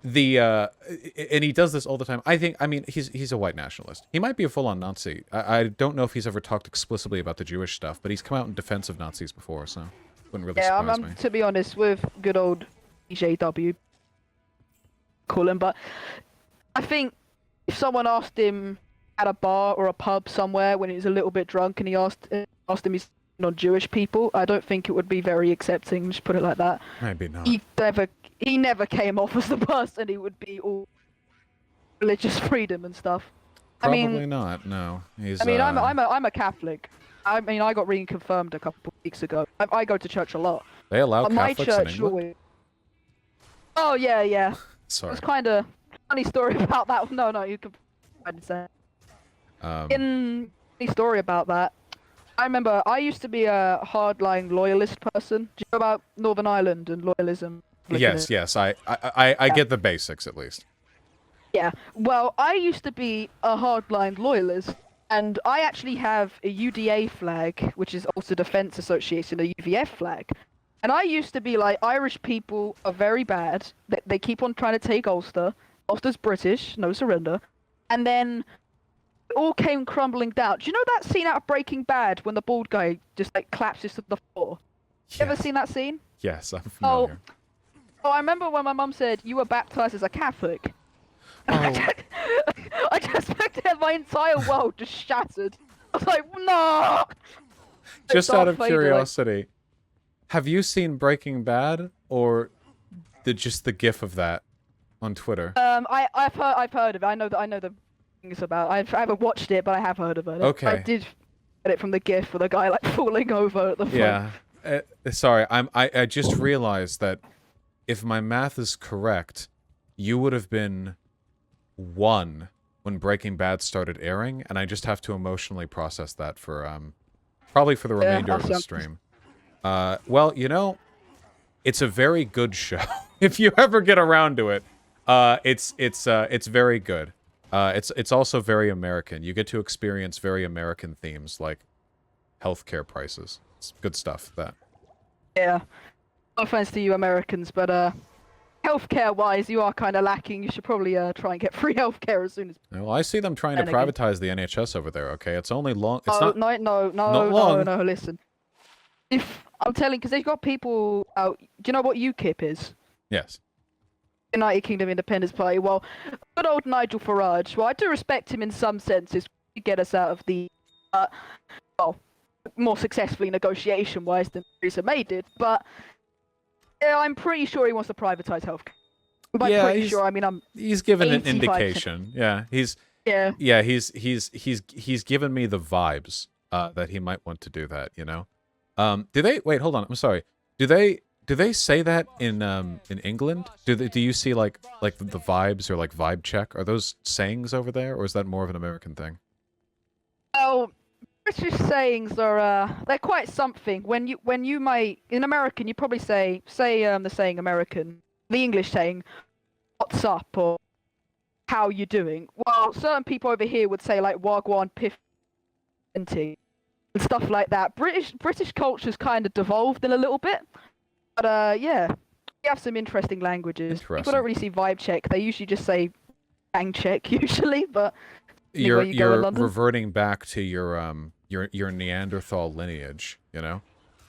the and he does this all the time. I mean, he's a white nationalist. He might be a full-on Nazi. I don't know if he's ever talked explicitly about the Jewish stuff, but he's come out in defense of Nazis before, so wouldn't really Yeah, surprise me. to be honest, with good old EJW, call him, but I think if someone asked him at a bar or a pub somewhere when he was a little bit drunk and he asked him his opinion on Jewish people, I don't think it would be very accepting. Just put it like that. Maybe not. He never came off as the person he would be all religious freedom and stuff. Probably not. No, he's. I mean, I'm a Catholic. I mean, I got reconfirmed a couple of weeks ago. I go to church a lot. They allow My Catholics in church England? always. Oh yeah. Sorry. It's kind of funny story about that. No, you can say. Funny story about that. I remember I used to be a hardline loyalist person. Do you know about Northern Ireland and loyalism? Yes. I get the basics at least. Yeah. Well, I used to be a hardline loyalist, and I actually have a UDA flag, which is also Defence Association, a UVF flag. And I used to be like, Irish people are very bad. They keep on trying to take Ulster. Ulster's British, no surrender. And then it all came crumbling down. Do you know that scene out of Breaking Bad when the bald guy just like collapses to the floor? Yes. You ever seen that scene? Yes, I'm familiar. Oh, I remember when my mum said, you were baptized as a Catholic. Oh. I just looked at my entire world just shattered. I was like, no! Just out of Darth Vader, curiosity, have you seen Breaking Bad or just the GIF of that on Twitter? I've heard of it. I know the things about. I haven't watched it, but I have heard of it. Okay. I did get it from the GIF with a guy like falling over at the front. Yeah. Sorry, I just realized that if my math is correct, you would have been 1 when Breaking Bad started airing, and I just have to emotionally process that for probably for the remainder of the stream. Well, you know, it's a very good show. If you ever get around to it, it's very good. It's also very American. You get to experience very American themes like healthcare prices. It's good stuff. That. Yeah. No offense to you Americans, but healthcare-wise, you are kind of lacking. You should probably try and get free healthcare as soon as. Well, I see them trying to privatize the NHS over there. Okay, it's only long. It's no, not. No. Listen, if I'm telling, because they've got people out. Do you know what UKIP is? Yes. United Kingdom Independence Party. Well, good old Nigel Farage. Well, I do respect him in some senses to get us out of the, well, more successfully negotiation-wise than Theresa May did. But yeah, I'm pretty sure he wants to privatize healthcare. By pretty sure, I mean he's given an indication. Yeah, he's given me the vibes that he might want to do that. You know, do they? Wait, hold on. I'm sorry. Do they say that in England? Do you see like the vibes or like vibe check? Are those sayings over there, or is that more of an American thing? Well, British sayings are they're quite something. When you might in American, you probably say the saying American, the English saying, "What's up?" or "How you doing?" Well, certain people over here would say like "Wagwan piff," and stuff like that. British culture's kind of devolved in a little bit. But yeah, we have some interesting languages. People don't really see vibe check. They usually just say bang check usually, but you're reverting back to your Neanderthal lineage, you know?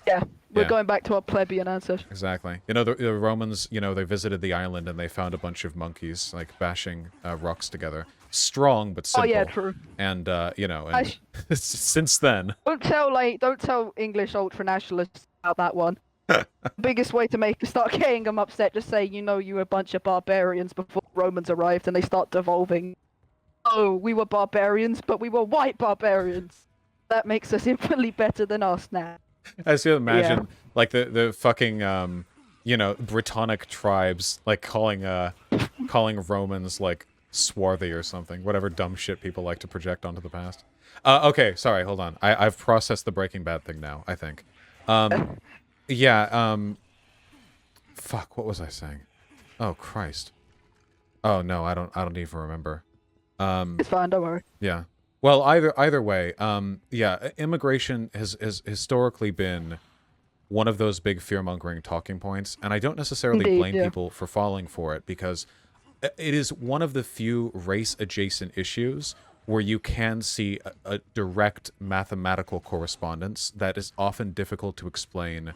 Yeah, we're going back to our plebeian ancestors. Exactly. You know, the Romans, you know, they visited the island and they found a bunch of monkeys like bashing rocks together. Strong but simple. Oh yeah, true. And you know, and since then. Don't tell English ultranationalists about that one. Biggest way to start getting them upset, just say, you know, you were a bunch of barbarians before Romans arrived, and they start devolving. Oh, we were barbarians, but we were white barbarians. That makes us infinitely better than us now. I just imagine, like, the fucking, you know, Brittonic tribes, like, calling Romans, like, swarthy or something. Whatever dumb shit people like to project onto the past. Okay, sorry, hold on. I've processed the Breaking Bad thing now, I think. Yeah, fuck, what was I saying? Oh, Christ. Oh, no, I don't even remember. It's fine, don't worry. Yeah. Well, either way, yeah, immigration has historically been one of those big fear-mongering talking points, and I don't necessarily Indeed, blame yeah. people for falling for it because it is one of the few race-adjacent issues where you can see a direct mathematical correspondence that is often difficult to explain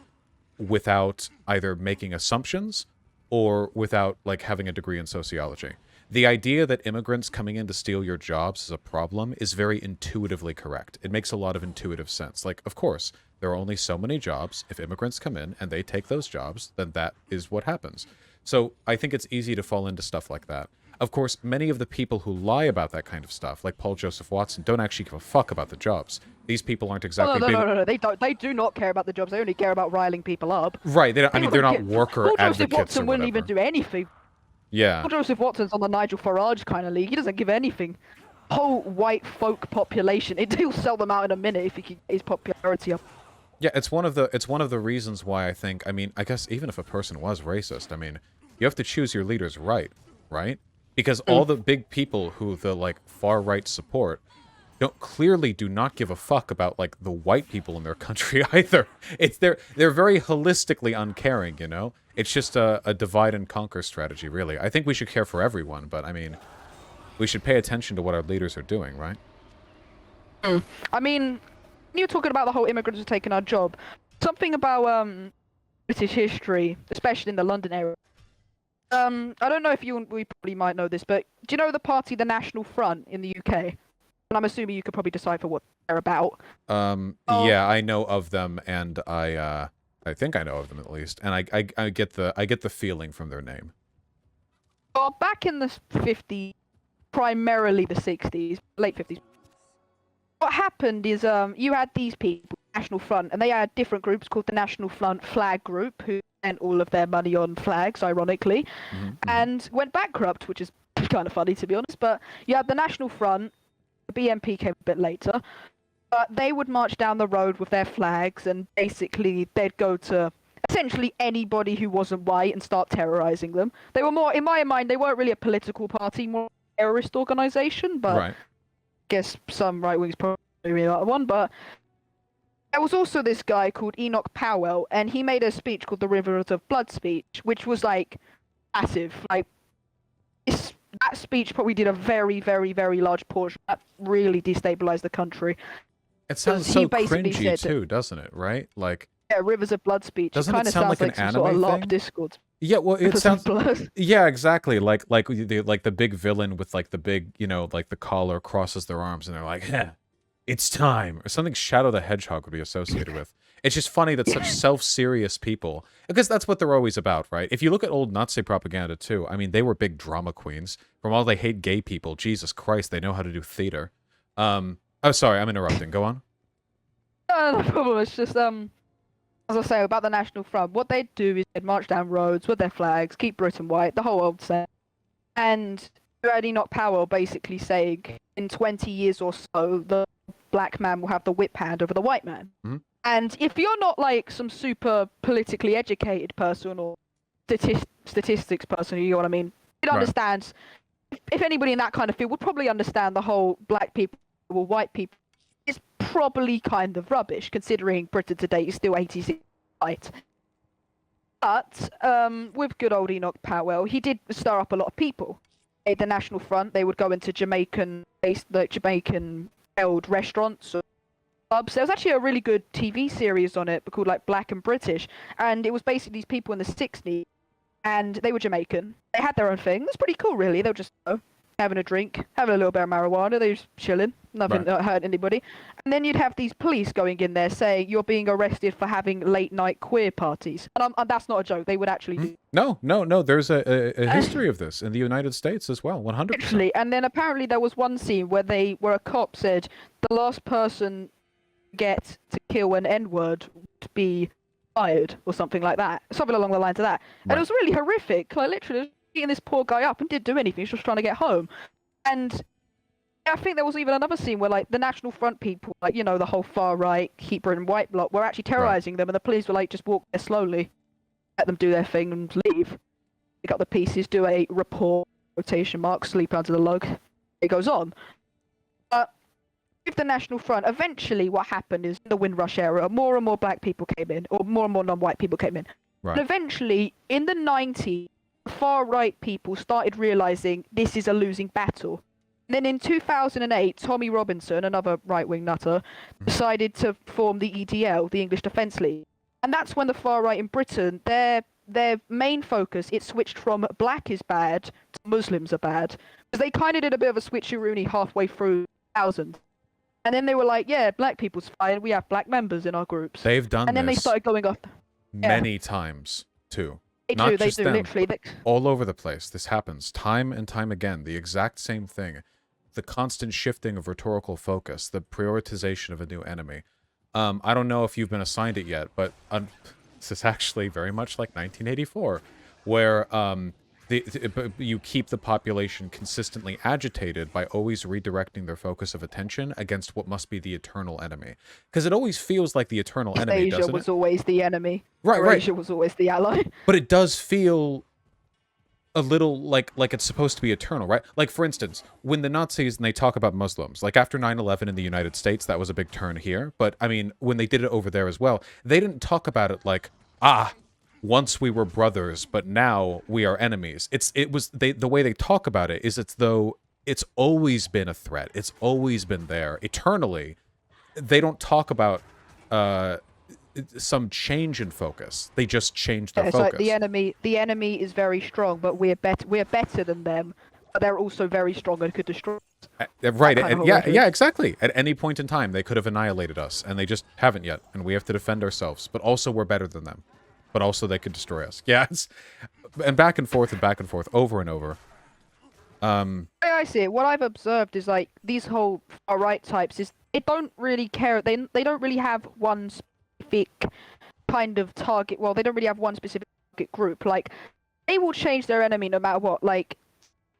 without either making assumptions or without like having a degree in sociology. The idea that immigrants coming in to steal your jobs is a problem is very intuitively correct. It makes a lot of intuitive sense. Like, of course, there are only so many jobs. If immigrants come in and they take those jobs, then that is what happens. So I think it's easy to fall into stuff like that. Of course, many of the people who lie about that kind of stuff, like Paul Joseph Watson, don't actually give a fuck about the jobs. These people aren't Oh, exactly no, big. no, no, no. They don't. They do not care about the jobs. They only care about riling people up. Right. They don't, I They mean, they're wouldn't not get. worker Paul Joseph advocates or Watson wouldn't even whatever. do anything. Yeah. Paul Joseph Watson's on the Nigel Farage kind of league. He doesn't give anything. Whole white folk population. He'll sell them out in a minute if he can get his popularity up. Yeah, it's one of the reasons why I think, I mean, I guess even if a person was racist, I mean, you have to choose your leaders right? Because all the big people who the like far right support clearly do not give a fuck about like the white people in their country either. It's they're very holistically uncaring, you know? It's just a divide and conquer strategy, really. I think we should care for everyone, but I mean, we should pay attention to what our leaders are doing, right? I mean, you're talking about the whole immigrants are taking our job. Something about British history, especially in the London area. I don't know if we probably might know this, but do you know the party, the National Front in the UK? And I'm assuming you could probably decipher what they're about. Yeah, I know of them, and I think I know of them at least, and I get the feeling from their name. Well, back in the 50s, primarily the 60s, late 50s, what happened is you had these people, National Front, and they had different groups called the National Front Flag Group, who spent all of their money on flags, ironically, and went bankrupt, which is kind of funny to be honest. But you had the National Front, the BNP came a bit later, but they would march down the road with their flags, and basically they'd go to essentially anybody who wasn't white and start terrorizing them. They were more, in my mind, they weren't really a political party, more a terrorist organization, but Right. guess some right wings probably really like one. But there was also this guy called Enoch Powell, and he made a speech called the Rivers of Blood speech, which was like massive. Like that speech probably did a very, very, very large portion. That really destabilized the country. It sounds He so basically cringy said that- too, doesn't it? Right? Like, Yeah, Rivers of Blood speech. Doesn't It it kind of sound sounds like an some sort of anime LARP thing? Discord. yeah, well, it Rivers of sounds. Blood. Yeah, exactly. Like the big villain with like the big, like the collar crosses their arms, and they're like, "Yeah, it's time," or something. Shadow the Hedgehog would be associated with. It's just funny that such self-serious people, because that's what they're always about, right? If you look at old Nazi propaganda too, I mean, they were big drama queens. From all they hate gay people, Jesus Christ, they know how to do theater. Oh, sorry, I'm interrupting. Go on. No problem. It's just as I say about the National Front, what they'd do is they'd march down roads with their flags, keep Britain white, the whole old saying. And you had Enoch Powell basically saying, in 20 years or so, the black man will have the whip hand over the white man. Mhm. And if you're not like some super politically educated person or statistics person, you know what I mean, it Right. understands. If anybody in that kind of field would probably understand the whole black people or white people is probably kind of rubbish, considering Britain today is still 86 white. But with good old Enoch Powell, he did stir up a lot of people. At the National Front, they would go into Jamaican-held restaurants or pubs. There was actually a really good TV series on it called like Black and British, and it was basically these people in the 60s, and they were Jamaican. They had their own thing. It was pretty cool, really. They were just having a drink, having a little bit of marijuana. They were just chilling, nothing Right. hurt anybody. And then you'd have these police going in there saying you're being arrested for having late night queer parties, and that's not a joke. They would actually do. No. There's a history of this in the United States as well. 100%. Actually, and then apparently there was one scene where a cop said the last person to get to kill an N-word would be fired or something like that, something along the lines of that. And Right. it was really horrific. Like literally beating this poor guy up and didn't do anything. He was just trying to get home. And I think there was even another scene where like the National Front people, like the whole far right, keep Britain white bloc, were actually terrorizing them, and the police were like just walk there slowly, let them do their thing and leave. Pick up the pieces, do a report, quotation mark, sleep under the lug. It goes on. But with the National Front, eventually what happened is in the Windrush era, more and more black people came in, or more and more non-white people came in. Right. And eventually, in the 90s, far-right people started realizing this is a losing battle. And then in 2008, Tommy Robinson, another right-wing nutter, decided to form the EDL, the English Defence League. And that's when the far-right in Britain, their main focus, it switched from black is bad to Muslims are bad. Because they kind of did a bit of a switcheroonie halfway through 2000. And then they were like, yeah, black people's fine. We have black members in our groups. They've done and then this they started going off. many times, too. They Not do, just them. literally. All over the place. This happens time and time again. The exact same thing. The constant shifting of rhetorical focus. The prioritization of a new enemy. I don't know if you've been assigned it yet, but this is actually very much like 1984, where you keep the population consistently agitated by always redirecting their focus of attention against what must be the eternal enemy. Because it always feels like the eternal enemy, doesn't it? Asia was always the enemy. Right, right. Asia was always the ally. But it does feel a little like it's supposed to be eternal, right? Like, for instance, when the Nazis, and they talk about Muslims, like after 9/11 in the United States, that was a big turn here. But, I mean, when they did it over there as well, they didn't talk about it like, once we were brothers, but now we are enemies. The way they talk about it is it's though it's always been a threat. It's always been there eternally. They don't talk about some change in focus. They just change their It's focus. like the enemy is very strong, but we're better than them. But they're also very strong and could destroy us. Right. Yeah, exactly. At any point in time, they could have annihilated us, and they just haven't yet, and we have to defend ourselves. But also, we're better than them. But also, they could destroy us. Yeah, and back and forth, over and over. The way I see it, what I've observed is like these whole far-right types is they don't really care. They don't really have one specific kind of target. Well, they don't really have one specific target group. Like, they will change their enemy no matter what. Like,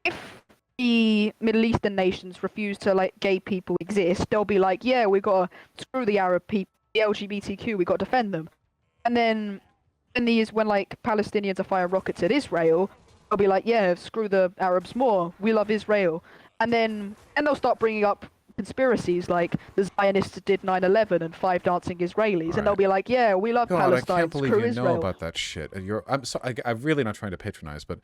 if the Middle Eastern nations refuse to like gay people exist, they'll be like, yeah, we gotta screw the Arab people, the LGBTQ, we gotta defend them. And then when like Palestinians are firing rockets at Israel, they'll be like, yeah, screw the Arabs more, we love Israel. And they'll start bringing up conspiracies like the Zionists did 9/11 and 5 dancing Israelis, right. And they'll be like, yeah, we love Palestine, I can't believe screw you Israel. know about that shit. I'm sorry, I'm really not trying to patronize, but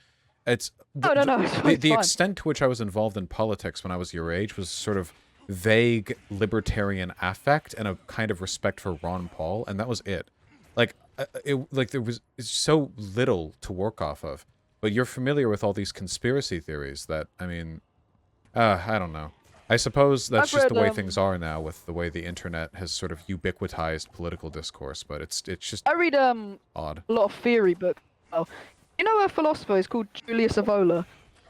it's no, the extent to which I was involved in politics when I was your age was sort of vague libertarian affect and a kind of respect for Ron Paul, and that was it. Like, there was so little to work off of. But you're familiar with all these conspiracy theories that, I mean, I don't know. I suppose that's just the way things are now with the way the internet has sort of ubiquitized political discourse, but it's just I read odd. A lot of theory books. You know a philosopher is called Julius Evola.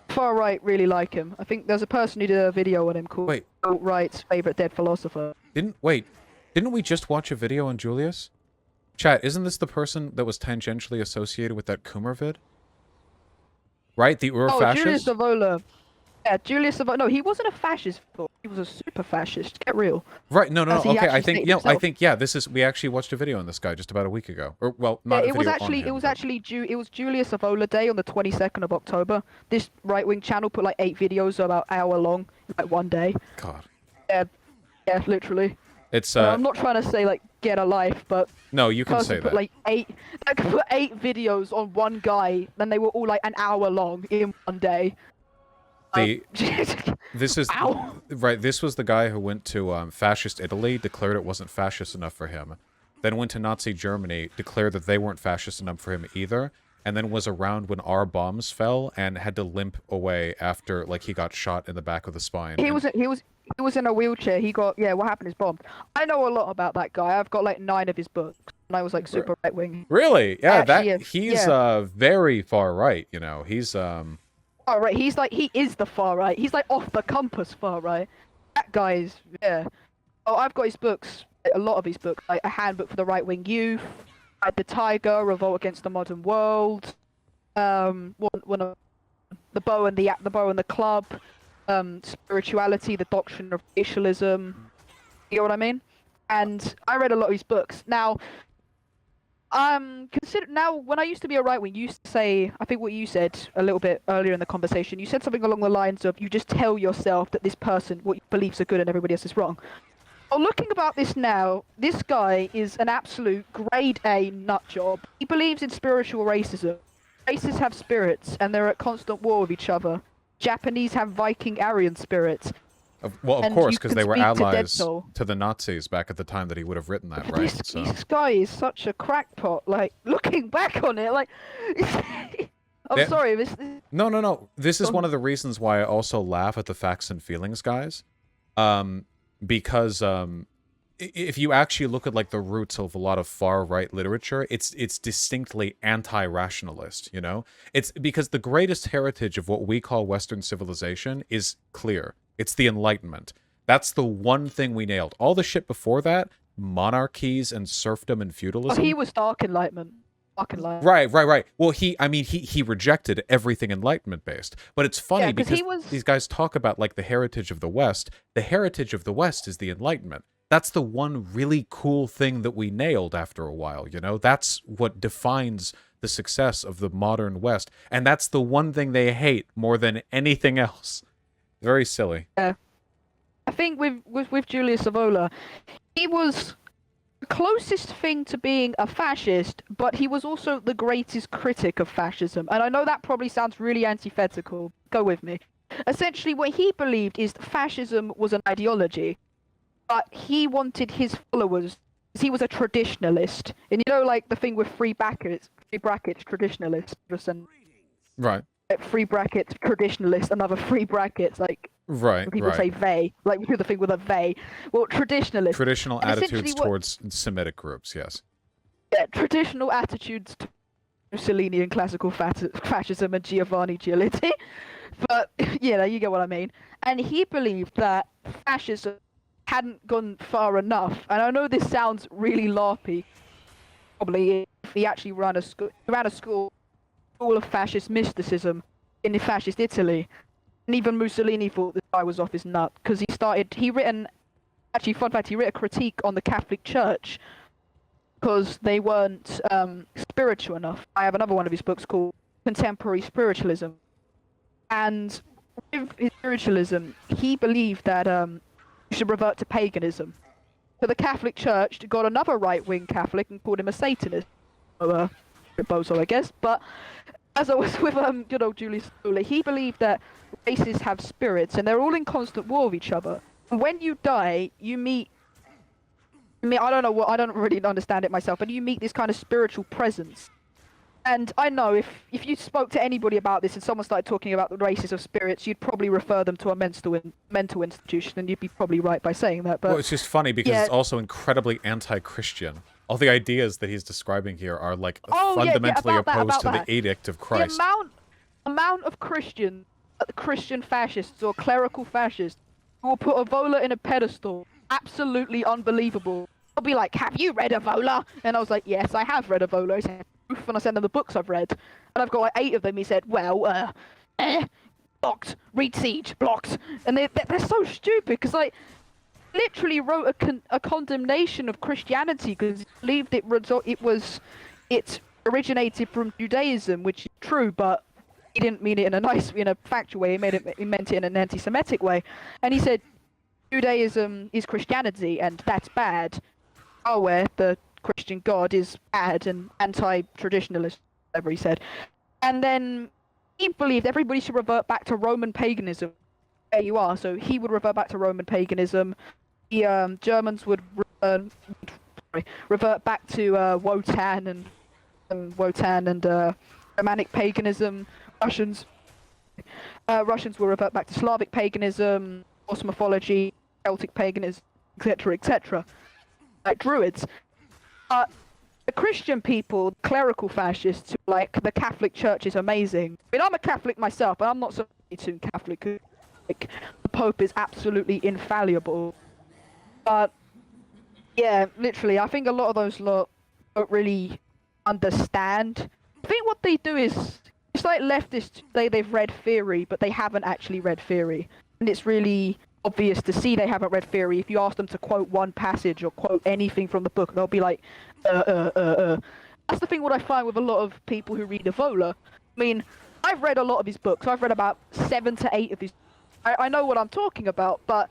Far right really like him. I think there's a person who did a video on him called Alt-Right's favorite dead philosopher. Didn't we just watch a video on Julius? Chat, isn't this the person that was tangentially associated with that Coomer vid? Right? The Ur-fascist? Julius Evola. Yeah, Julius Evola. No, he wasn't a fascist. He was a super fascist. Get real. Right? No. Okay, I think we actually watched a video on this guy just about a week ago. Or well, not a video on him, it was Julius Evola Day on the 22nd of October. This right-wing channel put like 8 videos about an hour long, like one day. God. Yeah, literally. It's I'm not trying to say like get a life, but no, you can say that. Like 8 videos on one guy, then they were all like an hour long in one day. This is right. This was the guy who went to fascist Italy, declared it wasn't fascist enough for him, then went to Nazi Germany, declared that they weren't fascist enough for him either, and then was around when our bombs fell and had to limp away after like he got shot in the back of the spine. He was in a wheelchair. He got what happened is bombed. I know a lot about that guy. I've got like 9 of his books, and I was like super right wing. Really? Yeah, he's very far right. You know, he's Oh, right, he is the far right. He's like off the compass far right. That guy's Oh, I've got his books, a lot of his books, like A Handbook for the Right-Wing Youth, like The Tiger, Revolt Against the Modern World, the Bow and the Club, Spirituality, The Doctrine of Racialism. You know what I mean? And I read a lot of his books. Now, Consider now when I used to be a right wing, you used to say, I think what you said a little bit earlier in the conversation, you said something along the lines of you just tell yourself that this person, what you beliefs are good and everybody else is wrong. Well, looking about this now, this guy is an absolute grade A nut job. He believes in spiritual racism. Races have spirits and they're at constant war with each other. Japanese have Viking Aryan spirits. Well, of And course, you because can they were speak to dead allies soul. to the Nazis back at the time that he would have written that, right? So This guy is such a crackpot. Like, looking back on it, like, I'm Yeah. sorry. No. This is one of the reasons why I also laugh at the facts and feelings guys, because if you actually look at like the roots of a lot of far right literature, it's distinctly anti-rationalist. You know, it's because the greatest heritage of what we call Western civilization is clear. It's the Enlightenment. That's the one thing we nailed. All the shit before that, monarchies and serfdom and Oh, feudalism. he was Dark Enlightenment. Dark Enlightenment. Right. Well, he rejected everything Enlightenment based. But it's funny Yeah, 'cause because he was- these guys talk about like the heritage of the West. The heritage of the West is the Enlightenment. That's the one really cool thing that we nailed after a while, you know? That's what defines the success of the modern West. And that's the one thing they hate more than anything else. Very silly. Yeah. I think with Julius Evola, he was the closest thing to being a fascist, but he was also the greatest critic of fascism. And I know that probably sounds really antithetical. Go with me. Essentially, what he believed is that fascism was an ideology, but he wanted his followers. He was a traditionalist, and you know, like the thing with free brackets, traditionalist, Right. free brackets, traditionalist, another free brackets, like. Right. When people say they, like we do the thing with a they. Well, traditionalist. Traditional And attitudes essentially towards Semitic groups, yes. Yeah, traditional attitudes to Mussolini and classical fascism and Giovanni Giolitti. But, yeah, you get what I mean. And he believed that fascism hadn't gone far enough. And I know this sounds really larpy. Probably if he actually ran a school of fascist mysticism in the fascist Italy. And even Mussolini thought this guy was off his nut because actually, fun fact, he wrote a critique on the Catholic Church because they weren't spiritual enough. I have another one of his books called Contemporary Spiritualism. And with his spiritualism, he believed that you should revert to paganism. So the Catholic Church got another right-wing Catholic and called him a Satanist. So, bozo, I guess. But as I was with good old Julius Evola, he believed that races have spirits and they're all in constant war with each other. And when you die, you meet. I don't know I don't really understand it myself, but you meet this kind of spiritual presence. And I know if you spoke to anybody about this and someone started talking about the races of spirits, you'd probably refer them to a mental institution, and you'd be probably right by saying that. But Well, it's just funny because yeah. it's also incredibly anti-Christian. All the ideas that he's describing here are like Oh, yeah, fundamentally about opposed to that. the edict of Christ. The amount of Christian fascists or clerical fascists who will put Evola in a pedestal, absolutely unbelievable. I'll be like, "Have you read Evola?" And I was like, "Yes, I have read Evola." He said, "Proof," and I sent him the books I've read, and I've got like 8 of them. He said, "Well, blocked, read Siege, blocked," and they're so stupid because like. Literally wrote a condemnation of Christianity because he believed it originated from Judaism, which is true, but he didn't mean it in a factual way. He meant it in an anti-Semitic way, and he said Judaism is Christianity, and that's bad. Yahweh, the Christian God, is bad and anti-traditionalist, whatever he said. And then he believed everybody should revert back to Roman paganism. There you are. So he would revert back to Roman paganism. The Germans would revert back to Wotan and Romanic paganism. Russians will revert back to Slavic paganism, Norse mythology, Celtic paganism, etc., etc. Like Druids. The Christian people, clerical fascists, like the Catholic Church is amazing. I mean, I'm a Catholic myself, but I'm not so too Catholic. Like, the Pope is absolutely infallible. But yeah, literally, I think a lot of those lot don't really understand. I think what they do is it's like leftists say they've read theory, but they haven't actually read theory, and it's really obvious to see they haven't read theory. If you ask them to quote one passage or quote anything from the book, they'll be like, that's the thing. What I find with a lot of people who read Evola, I mean, I've read a lot of his books. I've read about 7 to 8 of his. I know what I'm talking about, but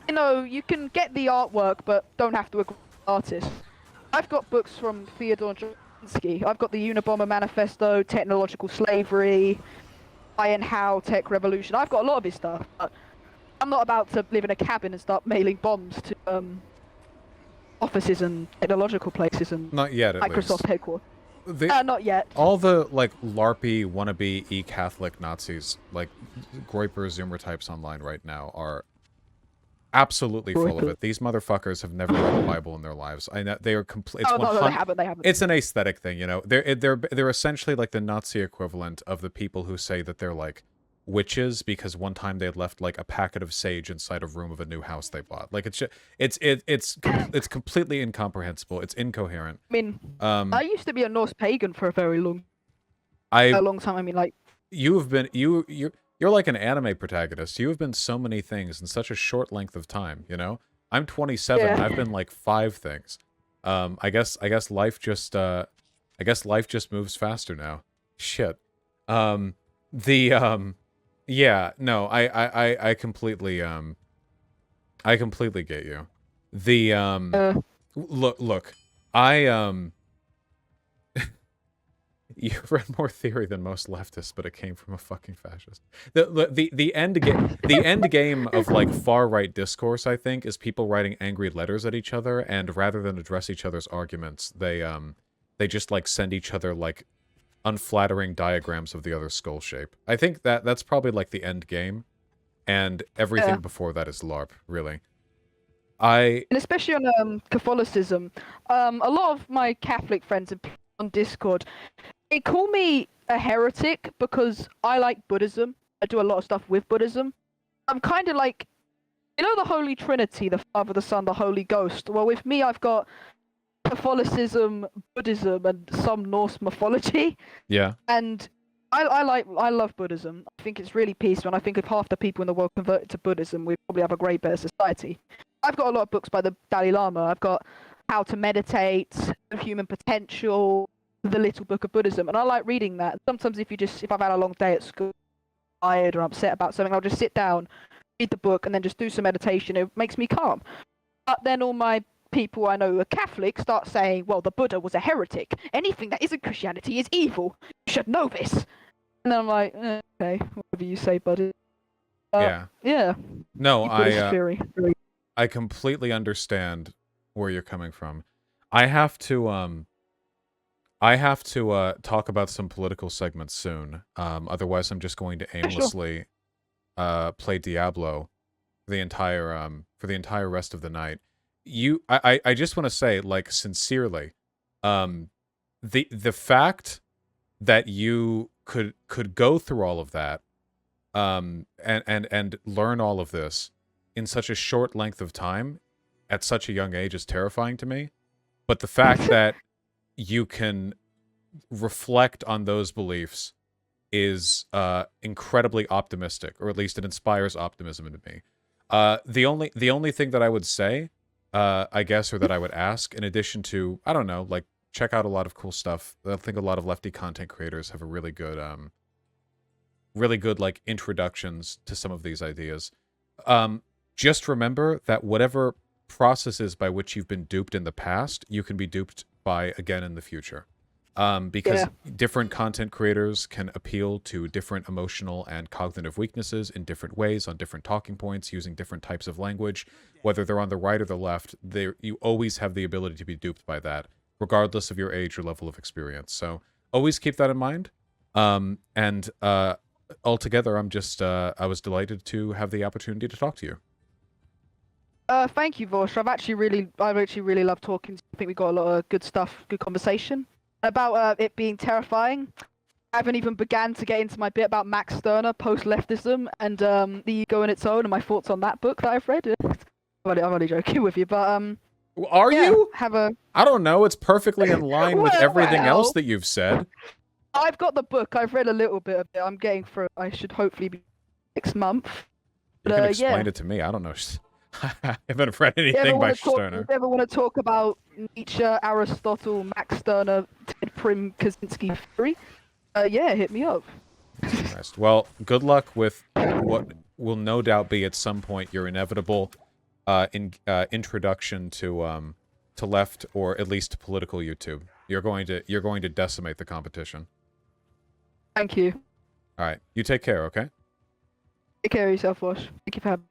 you know, you can get the artwork, but don't have to agree with the artist. I've got books from Theodore Jablonski. I've got the Unabomber Manifesto, Technological Slavery, Iron How, Tech Revolution. I've got a lot of his stuff, but I'm not about to live in a cabin and start mailing bombs to offices and technological places and Not yet, at Microsoft least. headquarters. Not yet. All the, like, LARPy, wannabe, e-Catholic Nazis, like, Groyper Zoomer types online right now are absolutely full of it. These motherfuckers have never read the Bible in their lives. I know they are complete. Oh, no, they haven't. They haven't. It's an aesthetic thing, you know. They're essentially like the Nazi equivalent of the people who say that they're like witches because one time they had left like a packet of sage inside a room of a new house they bought. Like it's just, it's completely incomprehensible. It's incoherent. I mean, I used to be a Norse pagan for a very long time. I mean, like You're like an anime protagonist. You have been so many things in such a short length of time, you know? I'm 27, yeah. I've been like 5 things. I guess life just moves faster now. Shit. Yeah, no, I completely get you. Look, You've read more theory than most leftists, but it came from a fucking fascist. The end game of like far right discourse, I think, is people writing angry letters at each other, and rather than address each other's arguments, they just like send each other like unflattering diagrams of the other's skull shape. I think that's probably like the end game, and everything before that is LARP, really. And especially on Catholicism, a lot of my Catholic friends on Discord, they call me a heretic because I like Buddhism. I do a lot of stuff with Buddhism. I'm kind of like, you know, the Holy Trinity, the Father, the Son, the Holy Ghost. Well, with me, I've got Catholicism, Buddhism, and some Norse mythology. Yeah. And I love Buddhism. I think it's really peaceful, and I think if half the people in the world converted to Buddhism, we'd probably have a great, better society. I've got a lot of books by the Dalai Lama. I've got How to Meditate, The Human Potential, The Little Book of Buddhism, and I like reading that. Sometimes if I've had a long day at school, tired or upset about something, I'll just sit down, read the book, and then just do some meditation. It makes me calm. But then all my people I know who are Catholic start saying, well, the Buddha was a heretic. Anything that isn't Christianity is evil. You should know this. And then I'm like, okay, whatever you say, buddy. Yeah. No, I I completely understand where you're coming from. I have to talk about some political segments soon. Otherwise, I'm just going to aimlessly play Diablo for the entire rest of the night. I just want to say, like, sincerely, the fact that you could go through all of that, and learn all of this in such a short length of time at such a young age is terrifying to me. But the fact that you can reflect on those beliefs is incredibly optimistic, or at least it inspires optimism into me. The only thing that I would say, I guess, or that I would ask, in addition to, I don't know, like, check out a lot of cool stuff. I think a lot of lefty content creators have a really good like introductions to some of these ideas. Just remember that whatever processes by which you've been duped in the past, you can be duped by again in the future. Because different content creators can appeal to different emotional and cognitive weaknesses in different ways, on different talking points, using different types of language. Whether they're on the right or the left, you always have the ability to be duped by that, regardless of your age or level of experience. So always keep that in mind. Altogether, I'm just, I was delighted to have the opportunity to talk to you. Thank you, Vosh. I've actually really loved talking to you. I think we got a lot of good stuff, good conversation. About it being terrifying, I haven't even began to get into my bit about Max Stirner, post-leftism, and the ego in its own, and my thoughts on that book that I've read. I'm only joking with you, but Are you? I don't know. It's perfectly in line with everything else that you've said. I've got the book. I've read a little bit of it. I'm getting through. I should hopefully be next month. You can explain it to me. I don't know. I haven't read You ever anything by want to talk? You Stirner. ever want to talk about Nietzsche, Aristotle, Max Stirner, Ted Prim, Kaczynski theory? Yeah, hit me up. Jesus Christ. Well, good luck with what will no doubt be at some point your inevitable introduction to left or at least political YouTube. You're going to decimate the competition. Thank you. All right, you take care, okay? Take care of yourself, Wash. Thank you for having me.